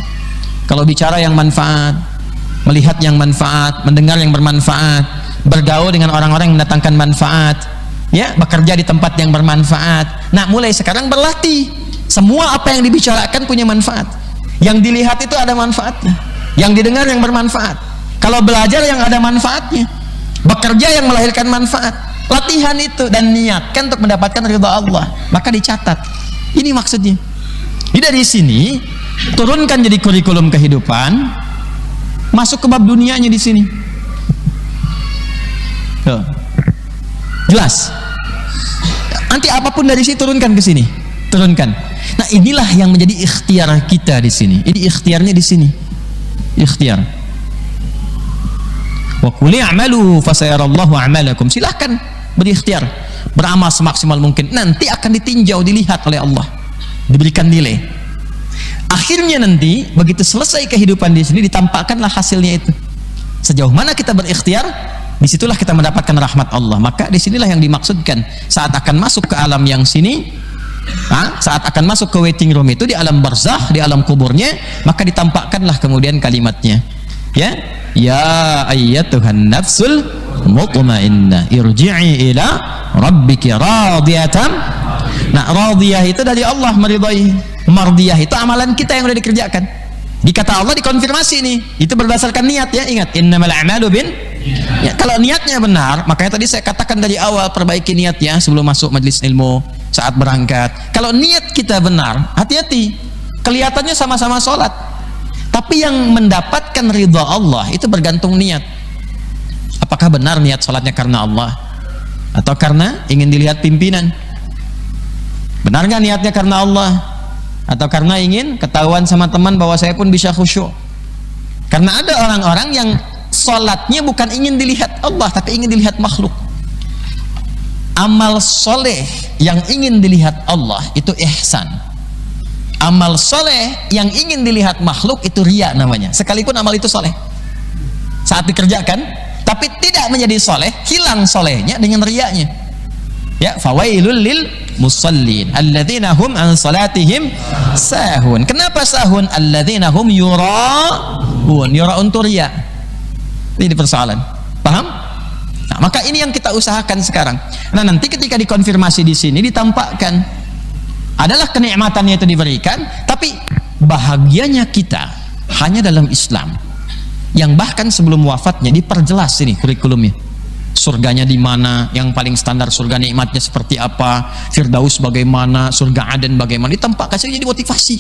Kalau bicara yang manfaat, melihat yang manfaat, mendengar yang bermanfaat, bergaul dengan orang-orang yang mendatangkan manfaat, ya, bekerja di tempat yang bermanfaat. Nah, mulai sekarang berlatih. Semua apa yang dibicarakan punya manfaat. Yang dilihat itu ada manfaatnya. Yang didengar yang bermanfaat. Kalau belajar yang ada manfaatnya. Bekerja yang melahirkan manfaat. Latihan itu dan niatkan untuk mendapatkan ridha Allah, maka dicatat. Ini maksudnya. Jadi dari sini turunkan jadi kurikulum kehidupan, masuk ke bab dunianya di sini. Tuh. Jelas. Nanti apapun dari sini turunkan ke sini. Turunkan. Nah, inilah yang menjadi ikhtiar kita di sini. Ini ikhtiarnya di sini. Ikhtiar. Wa qul i'malu fasayarallahu a'malakum. Silahkan berikhtiar, beramal semaksimal mungkin. Nanti akan ditinjau, dilihat oleh Allah, diberikan nilai. Akhirnya nanti begitu selesai kehidupan di sini, ditampakkanlah hasilnya itu. Sejauh mana kita berikhtiar, disitulah kita mendapatkan rahmat Allah. Maka disinilah yang dimaksudkan saat akan masuk ke alam yang sini. Saat akan masuk ke waiting room itu, di alam barzakh, di alam kuburnya, maka ditampakkanlah kemudian kalimatnya, ya ayyatuhan nafsul mutmainnah irji'i ila rabbiki radiyatan. Nah, radiyah itu dari Allah, meridai. Mardiyah itu amalan kita yang sudah dikerjakan. Dikata Allah, dikonfirmasi nih. Itu berdasarkan niat, ya. Ingat, innamal a'malu bin. Ya, kalau niatnya benar, makanya tadi saya katakan dari awal, perbaiki niatnya sebelum masuk majelis ilmu, saat berangkat. Kalau niat kita benar, hati-hati. Kelihatannya sama-sama sholat, tapi yang mendapatkan ridha Allah itu bergantung niat. Apakah benar niat sholatnya karena Allah atau karena ingin dilihat pimpinan? Benar nggak niatnya karena Allah atau karena ingin ketahuan sama teman bahwa saya pun bisa khusyuk? Karena ada orang-orang yang sholatnya bukan ingin dilihat Allah, tapi ingin dilihat makhluk. Amal soleh yang ingin dilihat Allah itu ihsan. Amal soleh yang ingin dilihat makhluk itu riya namanya. Sekalipun amal itu soleh, saat dikerjakan, tapi tidak menjadi soleh, hilang solehnya dengan riyanya. Ya, fawailul lil musallin alladzina hum an salatihim sahun. Kenapa sahun? Alladzina hum yura'un. Yura'un itu riya. Ini persoalan. Paham? Nah, maka ini yang kita usahakan sekarang. Nah, nanti ketika dikonfirmasi di sini ditampakkan adalah kenikmatannya itu diberikan, tapi bahagianya kita hanya dalam Islam, yang bahkan sebelum wafatnya diperjelas ini kurikulumnya. Surganya di mana, yang paling standar surga nikmatnya seperti apa, Firdaus bagaimana, surga Aden bagaimana, ditampakkan saja, jadi motivasi.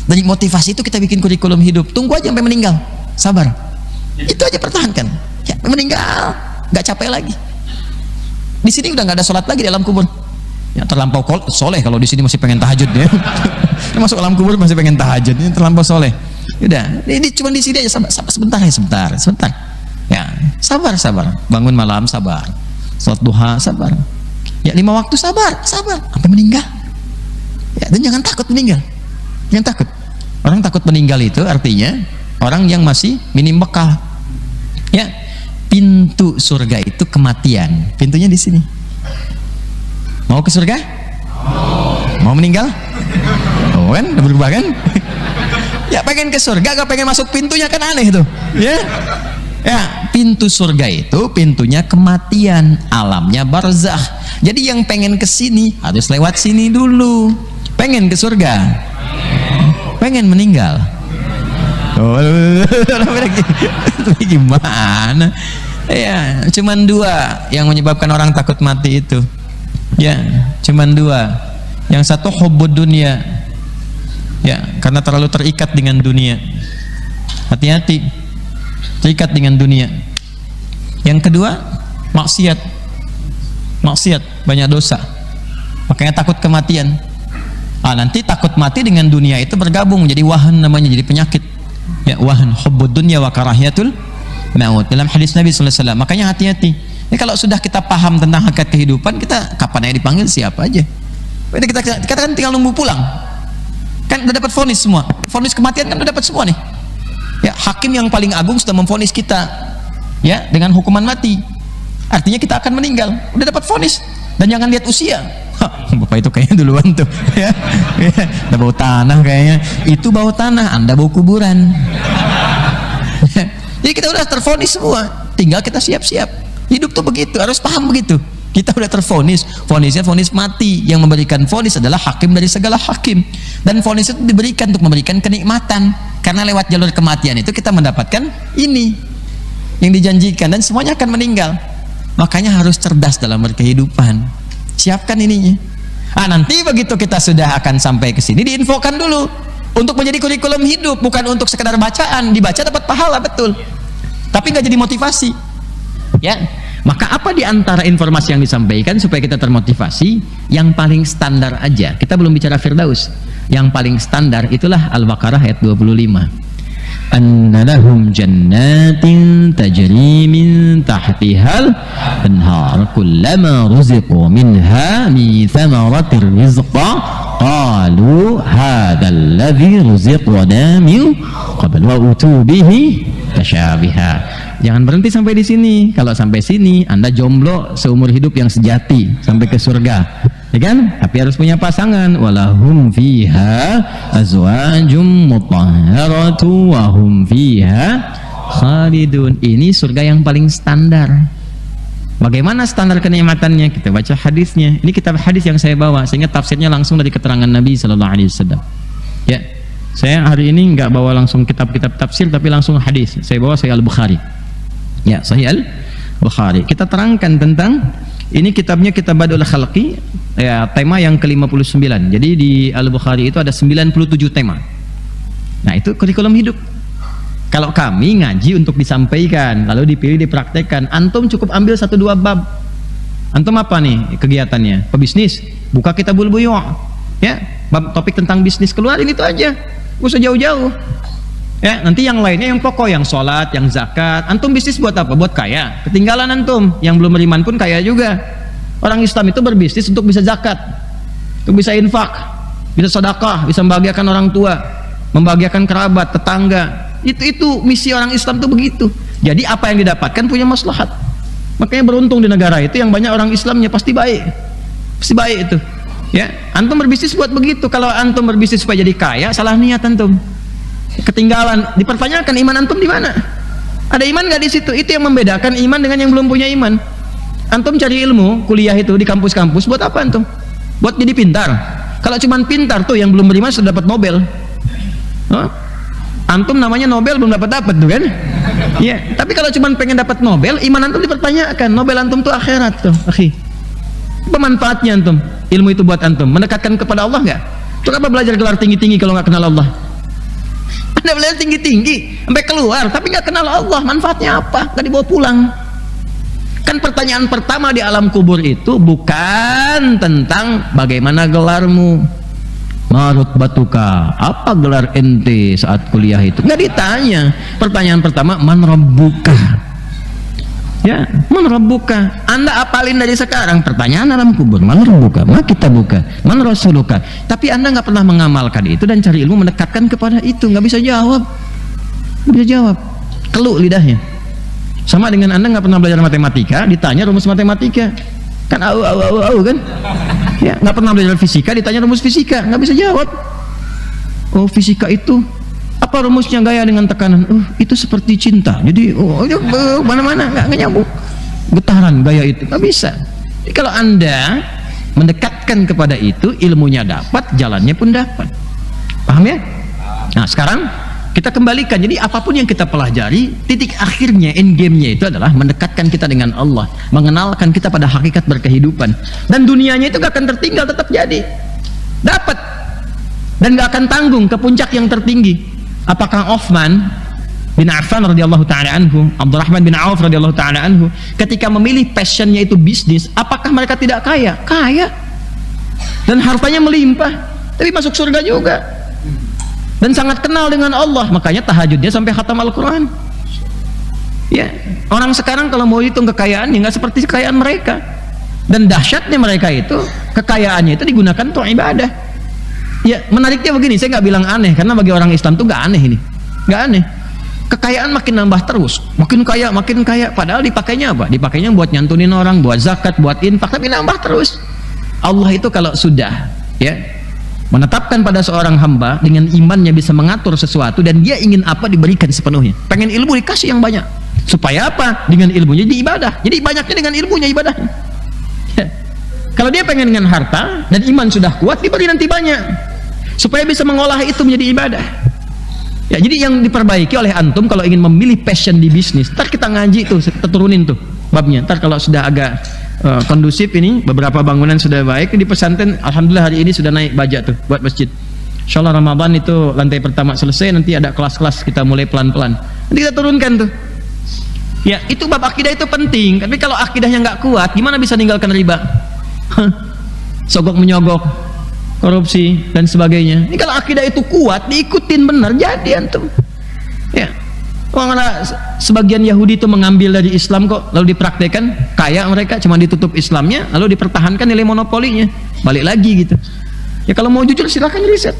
Dari motivasi itu kita bikin kurikulum hidup. Tunggu aja sampai meninggal, sabar. Itu aja pertahankan. Ya, meninggal, nggak capek lagi. Di sini udah nggak ada sholat lagi di alam kubur. Ya, terlampau soleh kalau di sini masih pengen tahajud ya. Masuk alam kubur masih pengen tahajud, ini terlampau soleh. Udah, ini cuma di sini aja, sabar sebentar ya, sebentar. Ya, sabar. Bangun malam sabar. Salat duha sabar. Ya, 5 waktu sabar sampai meninggal. Ya, dan jangan takut meninggal. Jangan takut. Orang takut meninggal itu artinya orang yang masih minim bekal. Ya, pintu surga itu kematian. Pintunya di sini. Mau ke surga? Mau meninggal? Oh kan, udah berubah kan? Ya, pengen ke surga, gak pengen masuk pintunya kan aneh tuh. Ya, pintu surga itu pintunya kematian, alamnya barzakh. Jadi yang pengen ke sini harus lewat sini dulu. Pengen ke surga? Pengen meninggal? Oh, gimana? Ya, cuman 2 yang menyebabkan orang takut mati itu. Ya, cuman 2. Yang satu hubbud dunia. Ya, karena terlalu terikat dengan dunia. Hati-hati, terikat dengan dunia. Yang kedua, maksiat. maksiat, banyak dosa, makanya takut kematian. Nanti takut mati dengan dunia itu bergabung jadi wahan, namanya jadi penyakit ya, wahan, hubbud dunya wa karahiyatul maut dalam hadis Nabi sallallahu alaihi wasallam. Makanya hati-hati ya, kalau sudah kita paham tentang hakikat kehidupan, kita kapan aja dipanggil siapa aja, kita kan tinggal nunggu pulang, kan udah dapat vonis semua, vonis kematian kan udah dapat semua nih ya. Hakim yang paling agung sudah memvonis kita ya dengan hukuman mati, artinya kita akan meninggal, udah dapat vonis. Dan jangan lihat usia. Bapak itu kayaknya duluan tuh ya. Udah bau tanah kayaknya. Itu bau tanah, Anda bau kuburan. Jadi kita udah tervonis semua, tinggal kita siap-siap. Hidup tuh begitu, harus paham begitu. Kita udah tervonis, vonisnya vonis mati. Yang memberikan vonis adalah hakim dari segala hakim. Dan vonis itu diberikan untuk memberikan kenikmatan. Karena lewat jalur kematian itu kita mendapatkan ini yang dijanjikan, dan semuanya akan meninggal. Makanya harus cerdas dalam berkehidupan. Siapkan ininya. Nanti begitu kita sudah akan sampai ke sini, diinfokan dulu untuk menjadi kurikulum hidup, bukan untuk sekedar bacaan. Dibaca dapat pahala betul, tapi nggak jadi motivasi. Ya, maka apa di antara informasi yang disampaikan supaya kita termotivasi? Yang paling standar aja. Kita belum bicara Firdaus. Yang paling standar itulah Al-Baqarah ayat 25. Anna lahum jannatin tajri min tahtihal anhar kullama ruziqu minha min thamaratir rizqa qalu hadzal ladzi ruziqna min qabl wa utu bihi tasyabiha. Jangan berhenti sampai di sini. Kalau sampai sini Anda jomblo seumur hidup yang sejati sampai ke surga, ya kan? Tapi harus punya pasangan. Walahum fiha azwajum mutahharatu wa hum fiha khalidun. Ini surga yang paling standar. Bagaimana standar kenikmatannya? Kita baca hadisnya. Ini kitab hadis yang saya bawa, sehingga tafsirnya langsung dari keterangan Nabi sallallahu alaihi wasallam. Ya, saya hari ini nggak bawa langsung kitab-kitab tafsir, tapi langsung hadis. Saya bawa Sahih Al-Bukhari. Ya, Sahih Al-Bukhari. Kita terangkan tentang ini, kitabnya Kitab Badul Khalqi, ya, tema yang ke-59. Jadi di Al-Bukhari itu ada 97 tema. Nah, itu kurikulum hidup. Kalau kami ngaji untuk disampaikan, lalu dipilih dipraktekkan. Antum cukup ambil 1-2 bab. Antum apa nih kegiatannya? Pebisnis, buka Kitabul Buyu'. Ya, bab topik tentang bisnis, keluarin itu aja. Gak usah jauh-jauh. Ya, nanti yang lainnya yang pokok, yang sholat, yang zakat. Antum bisnis buat apa? Buat kaya. Ketinggalan antum. Yang belum beriman pun kaya juga. Orang Islam itu berbisnis untuk bisa zakat, untuk bisa infak, bisa sedekah, bisa membahagiakan orang tua, membahagiakan kerabat, tetangga. Itu misi orang Islam tuh begitu. Jadi apa yang didapatkan punya maslahat. Makanya beruntung di negara itu yang banyak orang Islamnya, pasti baik. Pasti baik itu. Ya, antum berbisnis buat begitu. Kalau antum berbisnis supaya jadi kaya, salah niat antum. Ketinggalan, dipertanyakan iman antum di mana? Ada iman nggak di situ? Itu yang membedakan iman dengan yang belum punya iman. Antum cari ilmu, kuliah itu di kampus-kampus buat apa antum? Buat jadi pintar. Kalau cuman pintar tuh yang belum beriman sudah dapat Nobel. Antum namanya Nobel belum dapat tuh kan? Iya. Tapi kalau cuman pengen dapat Nobel, iman antum dipertanyakan. Nobel antum tuh akhirat tuh, akhi. Apa manfaatnya antum? Ilmu itu buat antum mendekatkan kepada Allah nggak? Untuk apa belajar gelar tinggi-tinggi kalau nggak kenal Allah? Anda belajar tinggi-tinggi sampai keluar tapi nggak kenal Allah, manfaatnya apa? Nggak dibawa pulang. Kan pertanyaan pertama di alam kubur itu bukan tentang bagaimana gelarmu, marut batuka, apa gelar ente saat kuliah itu, nggak ditanya. Pertanyaan pertama, man rabbuka. Ya, man rabbuka. Anda apalin dari sekarang pertanyaan alam kubur, man rabbuka, ma kitabuka, man rasuluka. Tapi Anda nggak pernah mengamalkan itu dan cari ilmu mendekatkan kepada itu, nggak bisa jawab. Nggak bisa jawab, keluh lidahnya. Sama dengan Anda nggak pernah belajar matematika, ditanya rumus matematika, kan au kan? Ya, nggak pernah belajar fisika, ditanya rumus fisika, nggak bisa jawab. Oh, fisika itu apa rumusnya? Gaya dengan tekanan. Oh, itu seperti cinta. Jadi mana-mana nggak nyambung. Getaran gaya itu nggak bisa. Jadi, kalau Anda mendekatkan kepada itu, ilmunya dapat, jalannya pun dapat. Paham ya? Nah, sekarang kita kembalikan. Jadi apapun yang kita pelajari, titik akhirnya, end game-nya itu adalah mendekatkan kita dengan Allah, mengenalkan kita pada hakikat berkehidupan. Dan dunianya itu gak akan tertinggal, tetap jadi dapat, dan gak akan tanggung ke puncak yang tertinggi. Apakah Uthman bin Affan radhiyallahu taala anhu, Abdurrahman bin Auf radhiyallahu taala anhu, ketika memilih passionnya itu bisnis, apakah mereka tidak kaya? Kaya. Dan hartanya melimpah, tapi masuk surga juga. Dan sangat kenal dengan Allah, makanya tahajudnya sampai khatam Al-Qur'an. Ya, orang sekarang kalau mau hitung kekayaan ya nggak seperti kekayaan mereka. Dan dahsyatnya mereka itu, kekayaannya itu digunakan untuk ibadah. Ya, menariknya begini, saya nggak bilang aneh, karena bagi orang Islam tuh nggak aneh ini, nggak aneh. Kekayaan makin nambah terus, makin kaya, padahal dipakainya apa? Dipakainya buat nyantunin orang, buat zakat, buat infak, tapi nambah terus. Allah itu kalau sudah ya menetapkan pada seorang hamba dengan imannya bisa mengatur sesuatu dan dia ingin apa diberikan sepenuhnya. Pengen ilmu dikasih yang banyak. Supaya apa? Dengan ilmunya jadi ibadah. Jadi banyaknya dengan ilmunya ibadahnya. Ya. Kalau dia pengen dengan harta dan iman sudah kuat, diberi nanti banyak. Supaya bisa mengolah itu menjadi ibadah. Ya, jadi yang diperbaiki oleh antum kalau ingin memilih passion di bisnis, ntar kita ngaji tuh, kita turunin tuh babnya. Ntar kalau sudah agak kondusif ini, beberapa bangunan sudah baik di pesantren, alhamdulillah hari ini sudah naik baja tuh buat masjid. Insyaallah Ramadan itu lantai pertama selesai, nanti ada kelas-kelas kita mulai pelan-pelan. Nanti kita turunkan tuh. Ya, itu bab akidah itu penting. Tapi kalau akidahnya nggak kuat, gimana bisa ninggalkan riba? Sogok menyogok, korupsi dan sebagainya. Ini kalau akidah itu kuat, diikutin benar, jadi antum. Ya. Karena sebagian Yahudi itu mengambil dari Islam kok, lalu dipraktekkan, kaya mereka cuma ditutup Islamnya, lalu dipertahankan nilai monopolinya, balik lagi gitu. Ya kalau mau jujur silakan riset.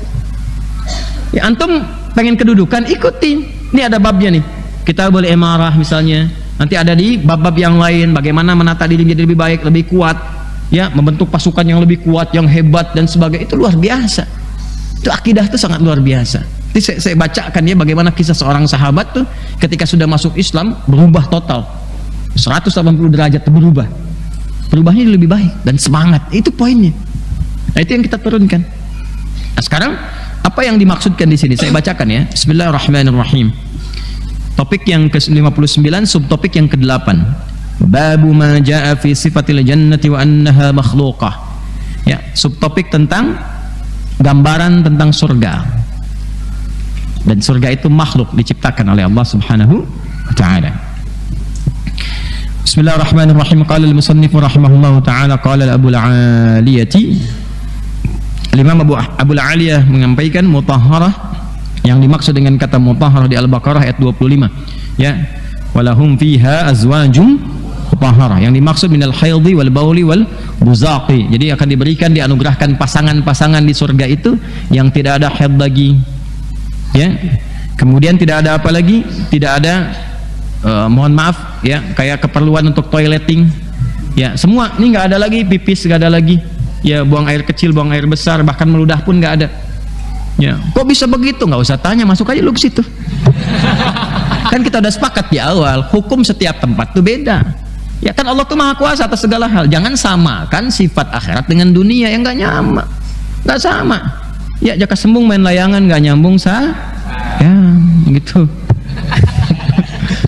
Ya antum pengen kedudukan, ikutin. Ini ada babnya nih. Kita boleh emarah misalnya. Nanti ada di bab-bab yang lain, bagaimana menata diri menjadi lebih baik, lebih kuat. Ya, membentuk pasukan yang lebih kuat, yang hebat dan sebagainya. Itu luar biasa. Itu akidah itu sangat luar biasa. Jadi saya bacakan ya bagaimana kisah seorang sahabat tuh ketika sudah masuk Islam berubah total 180 derajat berubah. Berubahnya lebih baik dan semangat. Itu poinnya. Nah, itu yang kita turunkan. Nah, sekarang apa yang dimaksudkan di sini? Saya bacakan ya. Bismillahirrahmanirrahim. Topik yang ke-59, subtopik yang ke-8. Babu ma jaa fi sifatil jannati wa annaha makhluqah. Ya, subtopik tentang gambaran tentang surga. Dan surga itu makhluk diciptakan oleh Allah Subhanahu wa taala. Bismillahirrahmanirrahim. Qala al-musannif rahimahullahu taala qala Abu al-Aliyati. Imam Abu al-Aliyah menyampaikan mutahharah, yang dimaksud dengan kata mutahharah di Al-Baqarah ayat 25. Ya. Walahum fiha azwajum mutahharah. Yang dimaksud minal haidhi wal bauli wal buzaqi. Jadi akan diberikan, dianugerahkan pasangan-pasangan di surga itu yang tidak ada haid lagi. Ya, kemudian tidak ada apa lagi, tidak ada mohon maaf ya, kayak keperluan untuk toileting ya, semua ini nggak ada lagi, pipis nggak ada lagi ya, buang air kecil, buang air besar, bahkan meludah pun nggak ada ya. Kok bisa begitu? Nggak usah tanya, masuk aja lu ke situ. Kan kita udah sepakat di awal, hukum setiap tempat tuh beda ya, kan Allah tuh maha kuasa atas segala hal. Jangan samakan sifat akhirat dengan dunia yang nggak nyama, nggak sama. Ya, jaka sembung main layangan nggak nyambung ya gitu.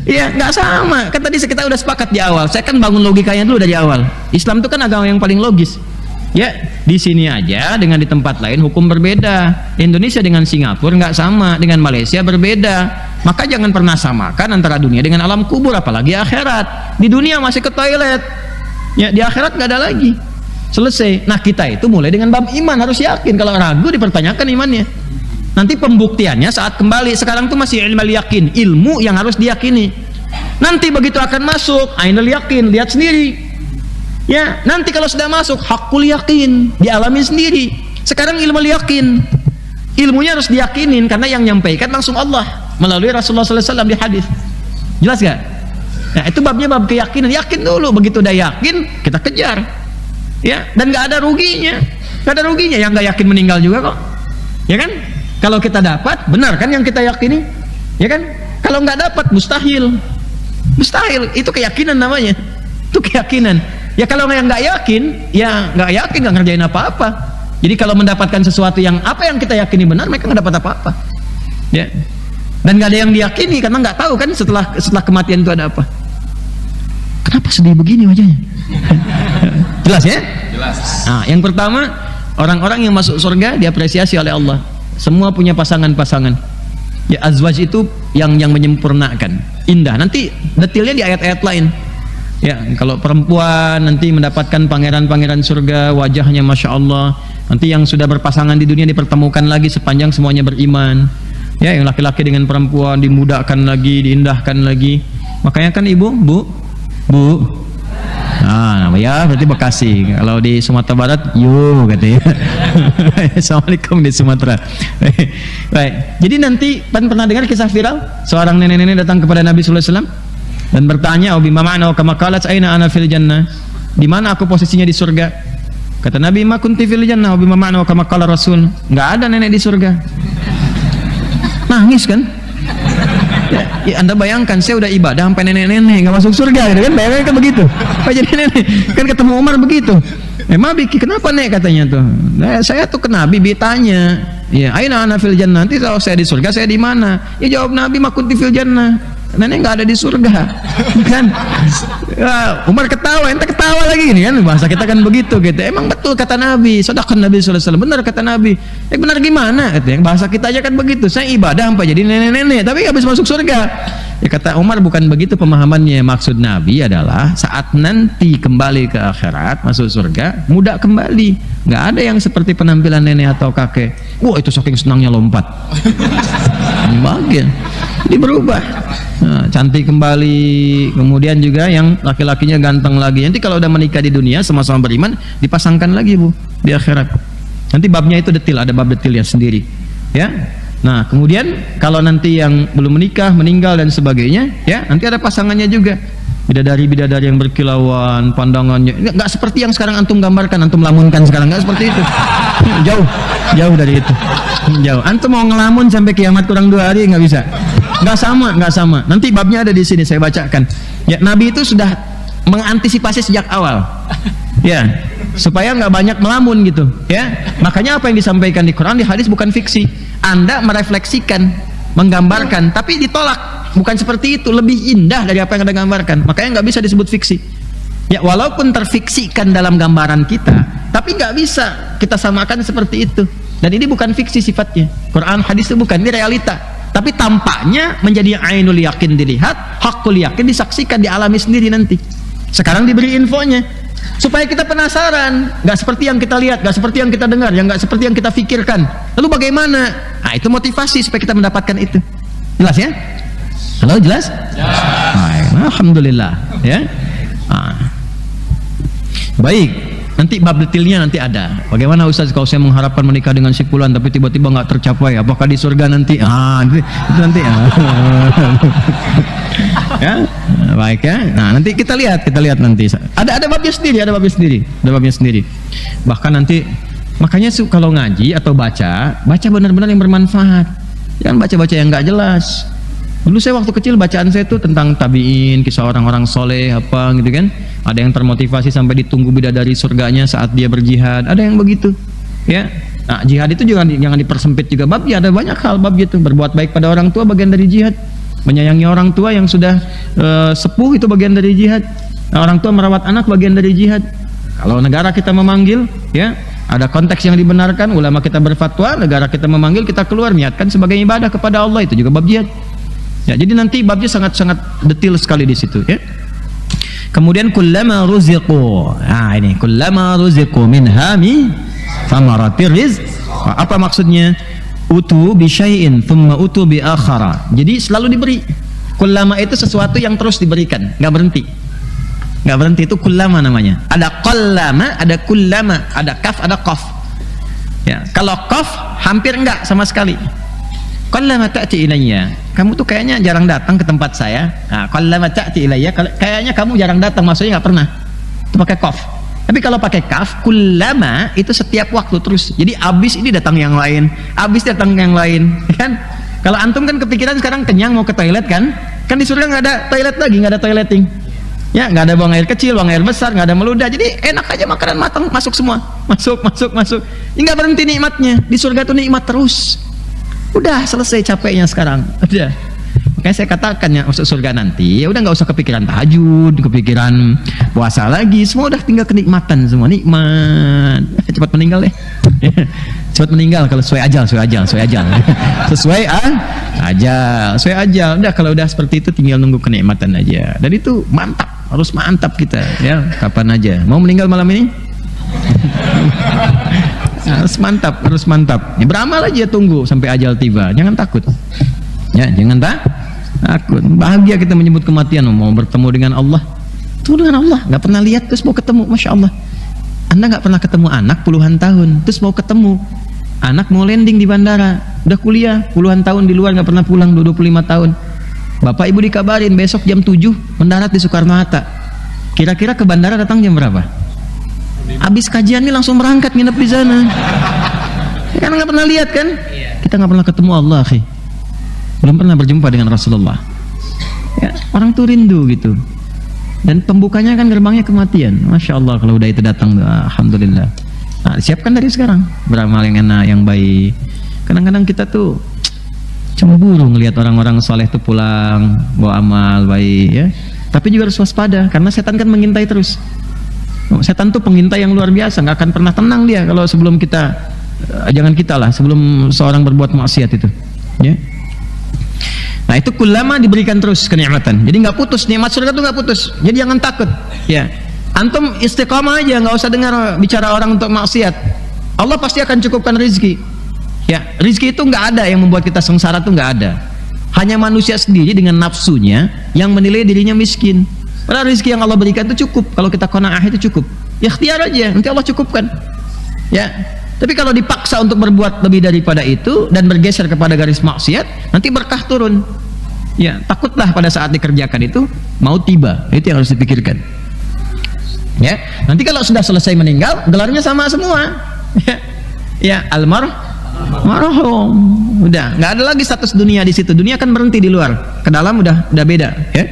Ya nggak sama. Kan tadi kita udah sepakat di awal. Saya kan bangun logikanya dulu dari awal. Islam itu kan agama yang paling logis. Ya, di sini aja dengan di tempat lain hukum berbeda. Indonesia dengan Singapura nggak sama, dengan Malaysia berbeda. Maka jangan pernah samakan antara dunia dengan alam kubur, apalagi akhirat. Di dunia masih ke toilet. Ya, di akhirat nggak ada lagi. Selesai. Nah, kita itu mulai dengan bab iman, harus yakin. Kalau ragu dipertanyakan imannya. Nanti pembuktiannya saat kembali. Sekarang tuh masih ilmu yakin, ilmu yang harus diyakini. Nanti begitu akan masuk ainul yakin, lihat sendiri. Ya, nanti kalau sudah masuk hakul yakin, dialami sendiri. Sekarang ilmu yakin. Ilmunya harus diyakinin karena yang nyampaikan langsung Allah melalui Rasulullah SAW di hadis. Jelas gak? Nah, itu babnya bab keyakinan. Yakin dulu, begitu udah yakin kita kejar. Ya, dan nggak ada ruginya, nggak ada ruginya. Yang nggak yakin meninggal juga kok, ya kan? Kalau kita dapat, benar kan yang kita yakini, ya kan? Kalau nggak dapat, mustahil, mustahil. Itu keyakinan namanya, itu keyakinan. Ya kalau yang nggak yakin, ya nggak yakin, nggak ngerjain apa-apa. Jadi kalau mendapatkan sesuatu yang apa yang kita yakini benar, mereka nggak dapat apa-apa, ya. Dan nggak ada yang diyakini karena nggak tahu kan setelah kematian itu ada apa. Kenapa sedih begini wajahnya? Jelas ya? Jelas. Nah, yang pertama, orang-orang yang masuk surga diapresiasi oleh Allah. Semua punya pasangan-pasangan. Ya, azwaj itu yang menyempurnakan, indah. Nanti detailnya di ayat-ayat lain. Ya, kalau perempuan nanti mendapatkan pangeran-pangeran surga, wajahnya masya Allah. Nanti yang sudah berpasangan di dunia dipertemukan lagi sepanjang semuanya beriman. Ya, yang laki-laki dengan perempuan dimudahkan lagi, diindahkan lagi. Makanya kan ibu, bu, nah ya berarti Bekasi. Kalau di Sumatera Barat, yo katanya. Assalamualaikum di Sumatera. Baik. Jadi nanti pernah dengar kisah viral seorang nenek-nenek datang kepada Nabi sallallahu alaihi wasallam dan bertanya, "Abi ma'ana wa kama qalat aina ana fil jannah?" Di mana aku posisinya di surga? Kata Nabi, "Ma kunti fil jannah wa bima ma'ana wa kama qala Rasul." Enggak ada nenek di surga. Nangis kan? Ya, Anda bayangkan, saya udah ibadah sampai nenek-nenek nggak masuk surga, gitu kan? Bayangkan kan begitu. Apa jadi nenek? Kan ketemu Umar begitu. Biki, kenapa nek katanya tuh? Nah, saya tuh ke Nabi tanya, ya, aina ana fil jannah. Nanti kalau saya di surga, saya di mana? Ya jawab Nabi, ma kunti fil jannah. Nenek nggak ada di surga, kan? Ya, Umar ketawa, ente ketawa lagi nih kan? Bahasa kita kan begitu, gitu. Emang betul kata Nabi, sedekah Nabi sallallahu alaihi wasallam. Benar kata Nabi. Benar gimana? Katanya. Bahasa kita aja kan begitu. Saya ibadah sampai jadi nenek-nenek, tapi habis masuk surga. Ya kata Umar, bukan begitu pemahamannya. Maksud Nabi adalah saat nanti kembali ke akhirat, masuk surga, muda kembali. Nggak ada yang seperti penampilan nenek atau kakek. Wah, itu saking senangnya lompat. Bagian. Jadi berubah. Nah, cantik kembali. Kemudian juga yang laki-lakinya ganteng lagi. Nanti kalau udah menikah di dunia sama-sama beriman, dipasangkan lagi bu di akhirat. Nanti babnya itu detil, ada bab detilnya sendiri. Ya. Nah, kemudian kalau nanti yang belum menikah, meninggal dan sebagainya, ya nanti ada pasangannya juga. Bidadari-bidadari yang berkilauan, pandangannya nggak seperti yang sekarang antum gambarkan, antum lamunkan sekarang, nggak seperti itu. Jauh dari itu. Jauh. Antum mau ngelamun sampai kiamat kurang 2 hari nggak bisa. Nggak sama. Nanti babnya ada di sini, saya bacakan. Ya, Nabi itu sudah mengantisipasi sejak awal. Ya, supaya nggak banyak melamun gitu. Ya, makanya apa yang disampaikan di Quran, di hadis bukan fiksi. Anda merefleksikan, menggambarkan, tapi ditolak. Bukan seperti itu, lebih indah dari apa yang Anda gambarkan. Makanya nggak bisa disebut fiksi. Ya, walaupun terfiksikan dalam gambaran kita, tapi nggak bisa kita samakan seperti itu. Dan ini bukan fiksi sifatnya. Quran, hadis itu bukan, ini realita. Tapi tampaknya menjadi ainul yakin dilihat, hakul yakin disaksikan, dialami sendiri nanti. Sekarang diberi infonya supaya kita penasaran, nggak seperti yang kita lihat, nggak seperti yang kita dengar, yang nggak seperti yang kita pikirkan. Lalu bagaimana? Nah, itu motivasi supaya kita mendapatkan itu. Jelas ya? Halo, jelas? Nah, alhamdulillah ya. Nah. Baik, nanti bab detailnya nanti ada. Bagaimana Ustaz kalau saya mengharapkan menikah dengan si fulan tapi tiba-tiba nggak tercapai, apakah di surga nanti? Itu nanti. Ya, baik ya. Nah, nanti kita lihat nanti. Ada babnya sendiri, Bahkan nanti makanya kalau ngaji atau baca benar-benar yang bermanfaat. Jangan baca-baca yang nggak jelas. Dulu saya waktu kecil bacaan saya itu tentang tabiin, kisah orang-orang soleh apa gitu kan. Ada yang termotivasi sampai ditunggu bidadari surganya saat dia berjihad. Ada yang begitu, ya. Nah, jihad itu juga jangan dipersempit juga babnya. Ada banyak hal bab gitu. Berbuat baik pada orang tua bagian dari jihad. Menyayangi orang tua yang sudah sepuh itu bagian dari jihad. Nah, orang tua merawat anak bagian dari jihad. Kalau negara kita memanggil, ya ada konteks yang dibenarkan. Ulama kita berfatwa, negara kita memanggil, kita keluar niatkan sebagai ibadah kepada Allah, itu juga bab jihad. Ya, jadi nanti babnya sangat-sangat detail sekali di situ, ya. Kemudian kullama ruziqu. Nah, ini kullama ruziqu minha mi thamaratir rizq. Apa maksudnya? Utu bi syai'in thumma utu bi akhara. Jadi selalu diberi. Kullama itu sesuatu yang terus diberikan, enggak berhenti. Enggak berhenti, itu kullama namanya. Ada qallama, ada kullama, ada kaf, ada qaf. Ya, kalau qaf hampir enggak sama sekali. Qallama ta'ti ilayya. Kamu tuh kayaknya jarang datang ke tempat saya. Nah, qallama ta'ti ilayya, kayaknya kamu jarang datang, maksudnya nggak pernah. Itu pakai qaf. Tapi kalau pakai kaf, kullama itu setiap waktu terus. Jadi abis ini datang yang lain, abis datang yang lain, kan? Kalau antum kan kepikiran sekarang kenyang mau ke toilet kan? Kan di surga nggak ada toilet lagi, nggak ada toileting. Ya, nggak ada buang air kecil, buang air besar, nggak ada meludah. Jadi enak aja, makanan matang masuk semua, masuk. Ini nggak berhenti nikmatnya. Di surga tuh nikmat terus. Udah selesai capeknya sekarang. Udah. Makanya saya katakan ya, masuk surga nanti ya udah nggak usah kepikiran tahajud, kepikiran puasa lagi, semua udah tinggal kenikmatan, semua nikmat. Cepat meninggal deh. Cepat meninggal kalau sesuai ajal. Sesuai Ajal, saya ajal. Udah, kalau udah seperti itu tinggal nunggu kenikmatan aja. Dan itu mantap, harus mantap kita ya. Kapan aja. Mau meninggal malam ini? Harus mantap, harus mantap. Ya, beramal aja, tunggu sampai ajal tiba. Jangan takut. Ya, jangan takut. Bahagia kita menyebut kematian. Mau bertemu dengan Allah. Itu dengan Allah. Nggak pernah lihat terus mau ketemu, masya Allah. Anda nggak pernah ketemu anak puluhan tahun, terus mau ketemu. Anak mau landing di bandara, udah kuliah puluhan tahun di luar nggak pernah pulang, 25 tahun. Bapak ibu dikabarin besok jam 7 mendarat di Soekarno-Hatta. Kira-kira ke bandara datang jam berapa? Habis kajian nih langsung berangkat nginep di sana. Karena nggak pernah lihat kan? Kita nggak pernah ketemu Allah, akhi. Belum pernah berjumpa dengan Rasulullah. Ya, orang tuh rindu gitu. Dan pembukanya kan gerbangnya kematian. Masya Allah kalau udah itu datang, alhamdulillah. Nah, siapkan dari sekarang beramal yang enak, yang baik. Kadang-kadang kita tuh cemburu ngelihat orang-orang soleh tuh pulang bawa amal baik ya. Tapi juga harus waspada karena setan kan mengintai terus. Setan tuh pengintai yang luar biasa, nggak akan pernah tenang dia kalau sebelum kita, jangan kita lah, sebelum seorang berbuat maksiat itu. Ya. Nah itu kulama diberikan terus kenikmatan. Jadi nggak putus, nikmat surga tuh nggak putus. Jadi jangan takut. Ya. Antum istiqamah aja, nggak usah dengar bicara orang untuk maksiat. Allah pasti akan cukupkan rizki. Ya, rizki itu nggak ada yang membuat kita sengsara, tuh nggak ada. Hanya manusia sendiri dengan nafsunya yang menilai dirinya miskin. Padahal rizki yang Allah berikan itu cukup. Kalau kita qanaah itu cukup. Ya ikhtiar aja, nanti Allah cukupkan. Ya. Tapi kalau dipaksa untuk berbuat lebih daripada itu dan bergeser kepada garis maksiat, nanti berkah turun. Ya, takutlah pada saat dikerjakan itu mau tiba. Itu yang harus dipikirkan. Ya, nanti kalau sudah selesai meninggal, gelarnya sama semua. Ya, almarhum. Udah, nggak ada lagi status dunia di situ. Dunia kan berhenti di luar. Ke dalam udah beda. Ya.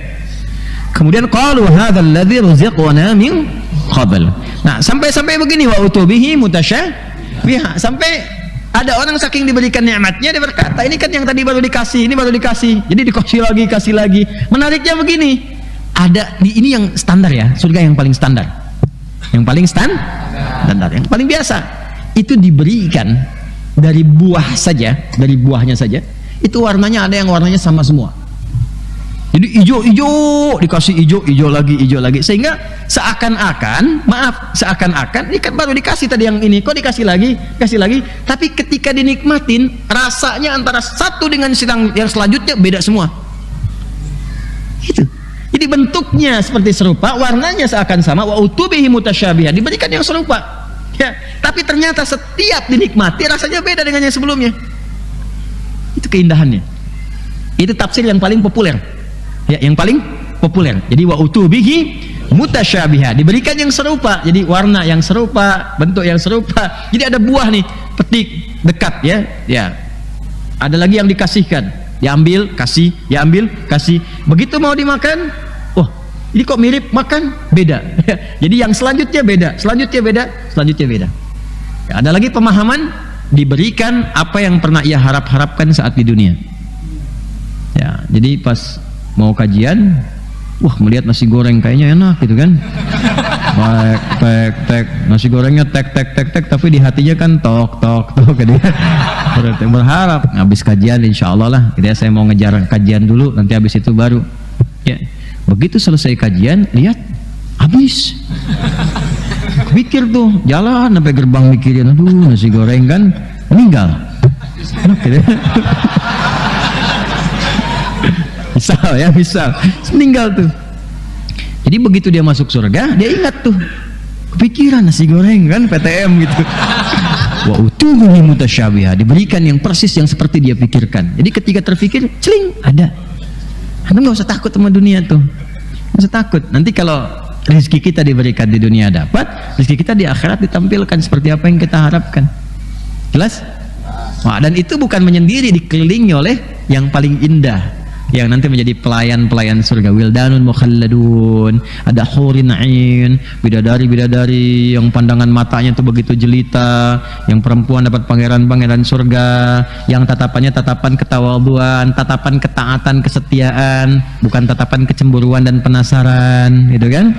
Kemudian qalu hadzal ladzi ruziqna min qabl. Nah, sampai begini wa utubihi mutasyabiha. Sampai ada orang saking diberikan nikmatnya dia berkata, ini kan yang tadi baru dikasih, ini baru dikasih. Jadi dikasih lagi, kasih lagi. Menariknya begini. Ada ini yang standar ya, surga yang paling standar. Yang paling standar, yang paling biasa. Itu diberikan dari buah saja, dari buahnya saja. Itu warnanya ada yang warnanya sama semua. Jadi hijau dikasih hijau lagi sehingga seakan-akan ini kan baru dikasih tadi yang ini, kok dikasih lagi, tapi ketika dinikmatin rasanya antara satu dengan yang selanjutnya beda semua. Gitu. Jadi bentuknya seperti serupa, warnanya seakan sama, wa utubihi mutasyabiha, diberikan yang serupa. Ya, tapi ternyata setiap dinikmati rasanya beda dengan yang sebelumnya. Itu keindahannya. Itu tafsir yang paling populer. Ya, yang paling populer. Jadi wa utubihi mutasyabiha, diberikan yang serupa. Jadi warna yang serupa, bentuk yang serupa. Jadi ada buah nih, petik dekat ya. Ya. Ada lagi yang dikasihkan. Diambil, kasih, diambil, kasih. Begitu mau dimakan, wah, ini kok mirip, makan beda. Jadi yang selanjutnya beda, selanjutnya beda. Ya, ada lagi pemahaman diberikan apa yang pernah ia harapkan saat di dunia. Ya, jadi pas mau kajian, wah melihat nasi goreng kayaknya enak gitu kan. Tek, nasi gorengnya tek, tapi di hatinya kan tok gitu. Berharap habis kajian insya Allah lah, jadi saya mau ngejar kajian dulu, nanti habis itu baru. Ya, begitu selesai kajian, lihat habis. Pikir tuh jalan sampai gerbang mikirin, aduh nasi goreng kan meninggal. Misal meninggal tuh. Jadi begitu dia masuk surga, dia ingat tuh kepikiran nasi goreng kan PTM gitu. Wa utubihi mutasyabiha, diberikan yang persis yang seperti dia pikirkan. Jadi ketika terpikir, celing ada. Anda nggak usah takut sama dunia tuh, nggak usah takut. Nanti kalau rezeki kita diberikan di dunia dapat, rezeki kita di akhirat ditampilkan seperti apa yang kita harapkan. Jelas? Wah, dan itu bukan menyendiri, dikelilingi oleh yang paling indah. yang nanti menjadi pelayan-pelayan surga. Wildanun mukhalladun, ada hurin ain, bidadari-bidadari yang pandangan matanya itu begitu jelita, yang perempuan dapat pangeran-pangeran surga, yang tatapannya tatapan ketawaduan, tatapan ketaatan, kesetiaan, bukan tatapan kecemburuan dan penasaran, gitu kan.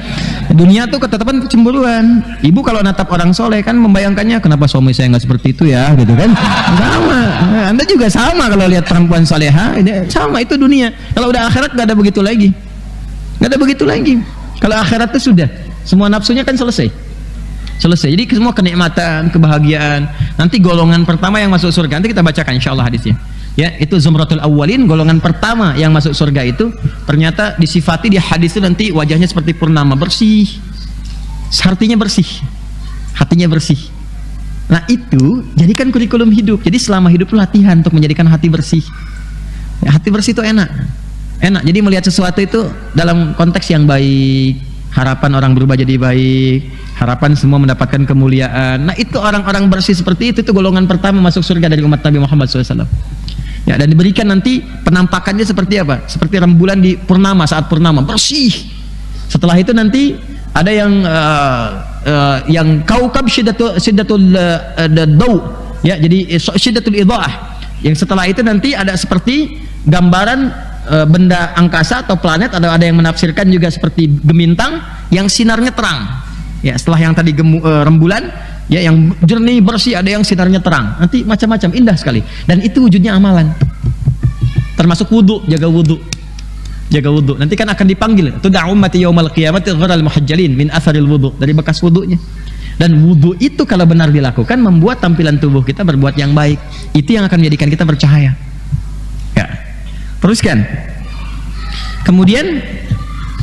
Dunia tuh ketatapan kecemburuan. Ibu kalau natap orang soleh kan membayangkannya, kenapa suami saya nggak seperti itu ya, gitu kan. Sama, Anda juga sama kalau lihat perempuan soleha, sama, itu dunia. Kalau udah akhirat nggak ada begitu lagi, nggak ada begitu lagi. Kalau akhirat itu sudah semua nafsunya kan selesai. Jadi semua kenikmatan, kebahagiaan. Nanti golongan pertama yang masuk surga, nanti kita bacakan insyaallah hadisnya. Ya, itu zumratul awwalin, golongan pertama yang masuk surga itu ternyata disifati di hadis itu nanti wajahnya seperti purnama, bersih, hatinya bersih. Nah itu jadikan kurikulum hidup. Jadi selama hidup latihan untuk menjadikan hati bersih. Ya, hati bersih itu enak. Jadi melihat sesuatu itu dalam konteks yang baik, harapan orang berubah jadi baik, harapan semua mendapatkan kemuliaan. Nah itu orang-orang bersih seperti itu golongan pertama masuk surga dari umat Nabi Muhammad SAW. Ya, dan diberikan nanti penampakannya seperti apa? Seperti rembulan di purnama, saat purnama, bersih. Setelah itu nanti ada yang kaukab syiddatul daw, ya, jadi syiddatul idha'ah. Yang setelah itu nanti ada seperti gambaran benda angkasa atau planet, ada yang menafsirkan juga seperti gemintang yang sinarnya terang. Ya, setelah yang tadi rembulan, ya, yang jernih bersih, ada yang sinarnya terang. Nanti macam-macam, indah sekali. Dan itu wujudnya amalan. Termasuk wudu, jaga wudu. Nanti kan akan dipanggil, tud'u ummati yaumal qiyamati gharal muhajjalin min atharil wudu, dari bekas wudunya. Dan wudu itu kalau benar dilakukan membuat tampilan tubuh kita berbuat yang baik. Itu yang akan menjadikan kita bercahaya. Ya. Teruskan. Kemudian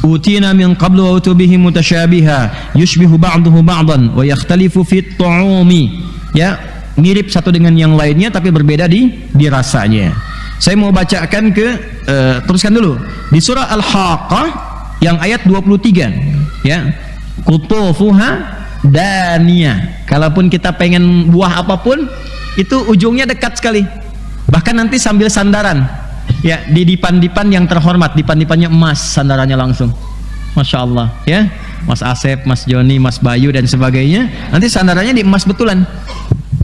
utina min qablu wa utubihi mutasyabiha yushbihu ba'duhu ba'dan wa yakhtalifu fit tu'umi. Ya, mirip satu dengan yang lainnya tapi berbeda di rasanya. Saya mau bacakan teruskan dulu di surah Al-Haqqah yang ayat 23, ya. Qutufuha daniyah. Kalaupun kita pengen buah apapun itu ujungnya dekat sekali, bahkan nanti sambil sandaran, ya, di dipan-dipan yang terhormat, dipan-dipannya emas, sandarannya langsung, Masya Allah, ya, Mas Asep, Mas Joni, Mas Bayu dan sebagainya, nanti sandarannya di emas betulan,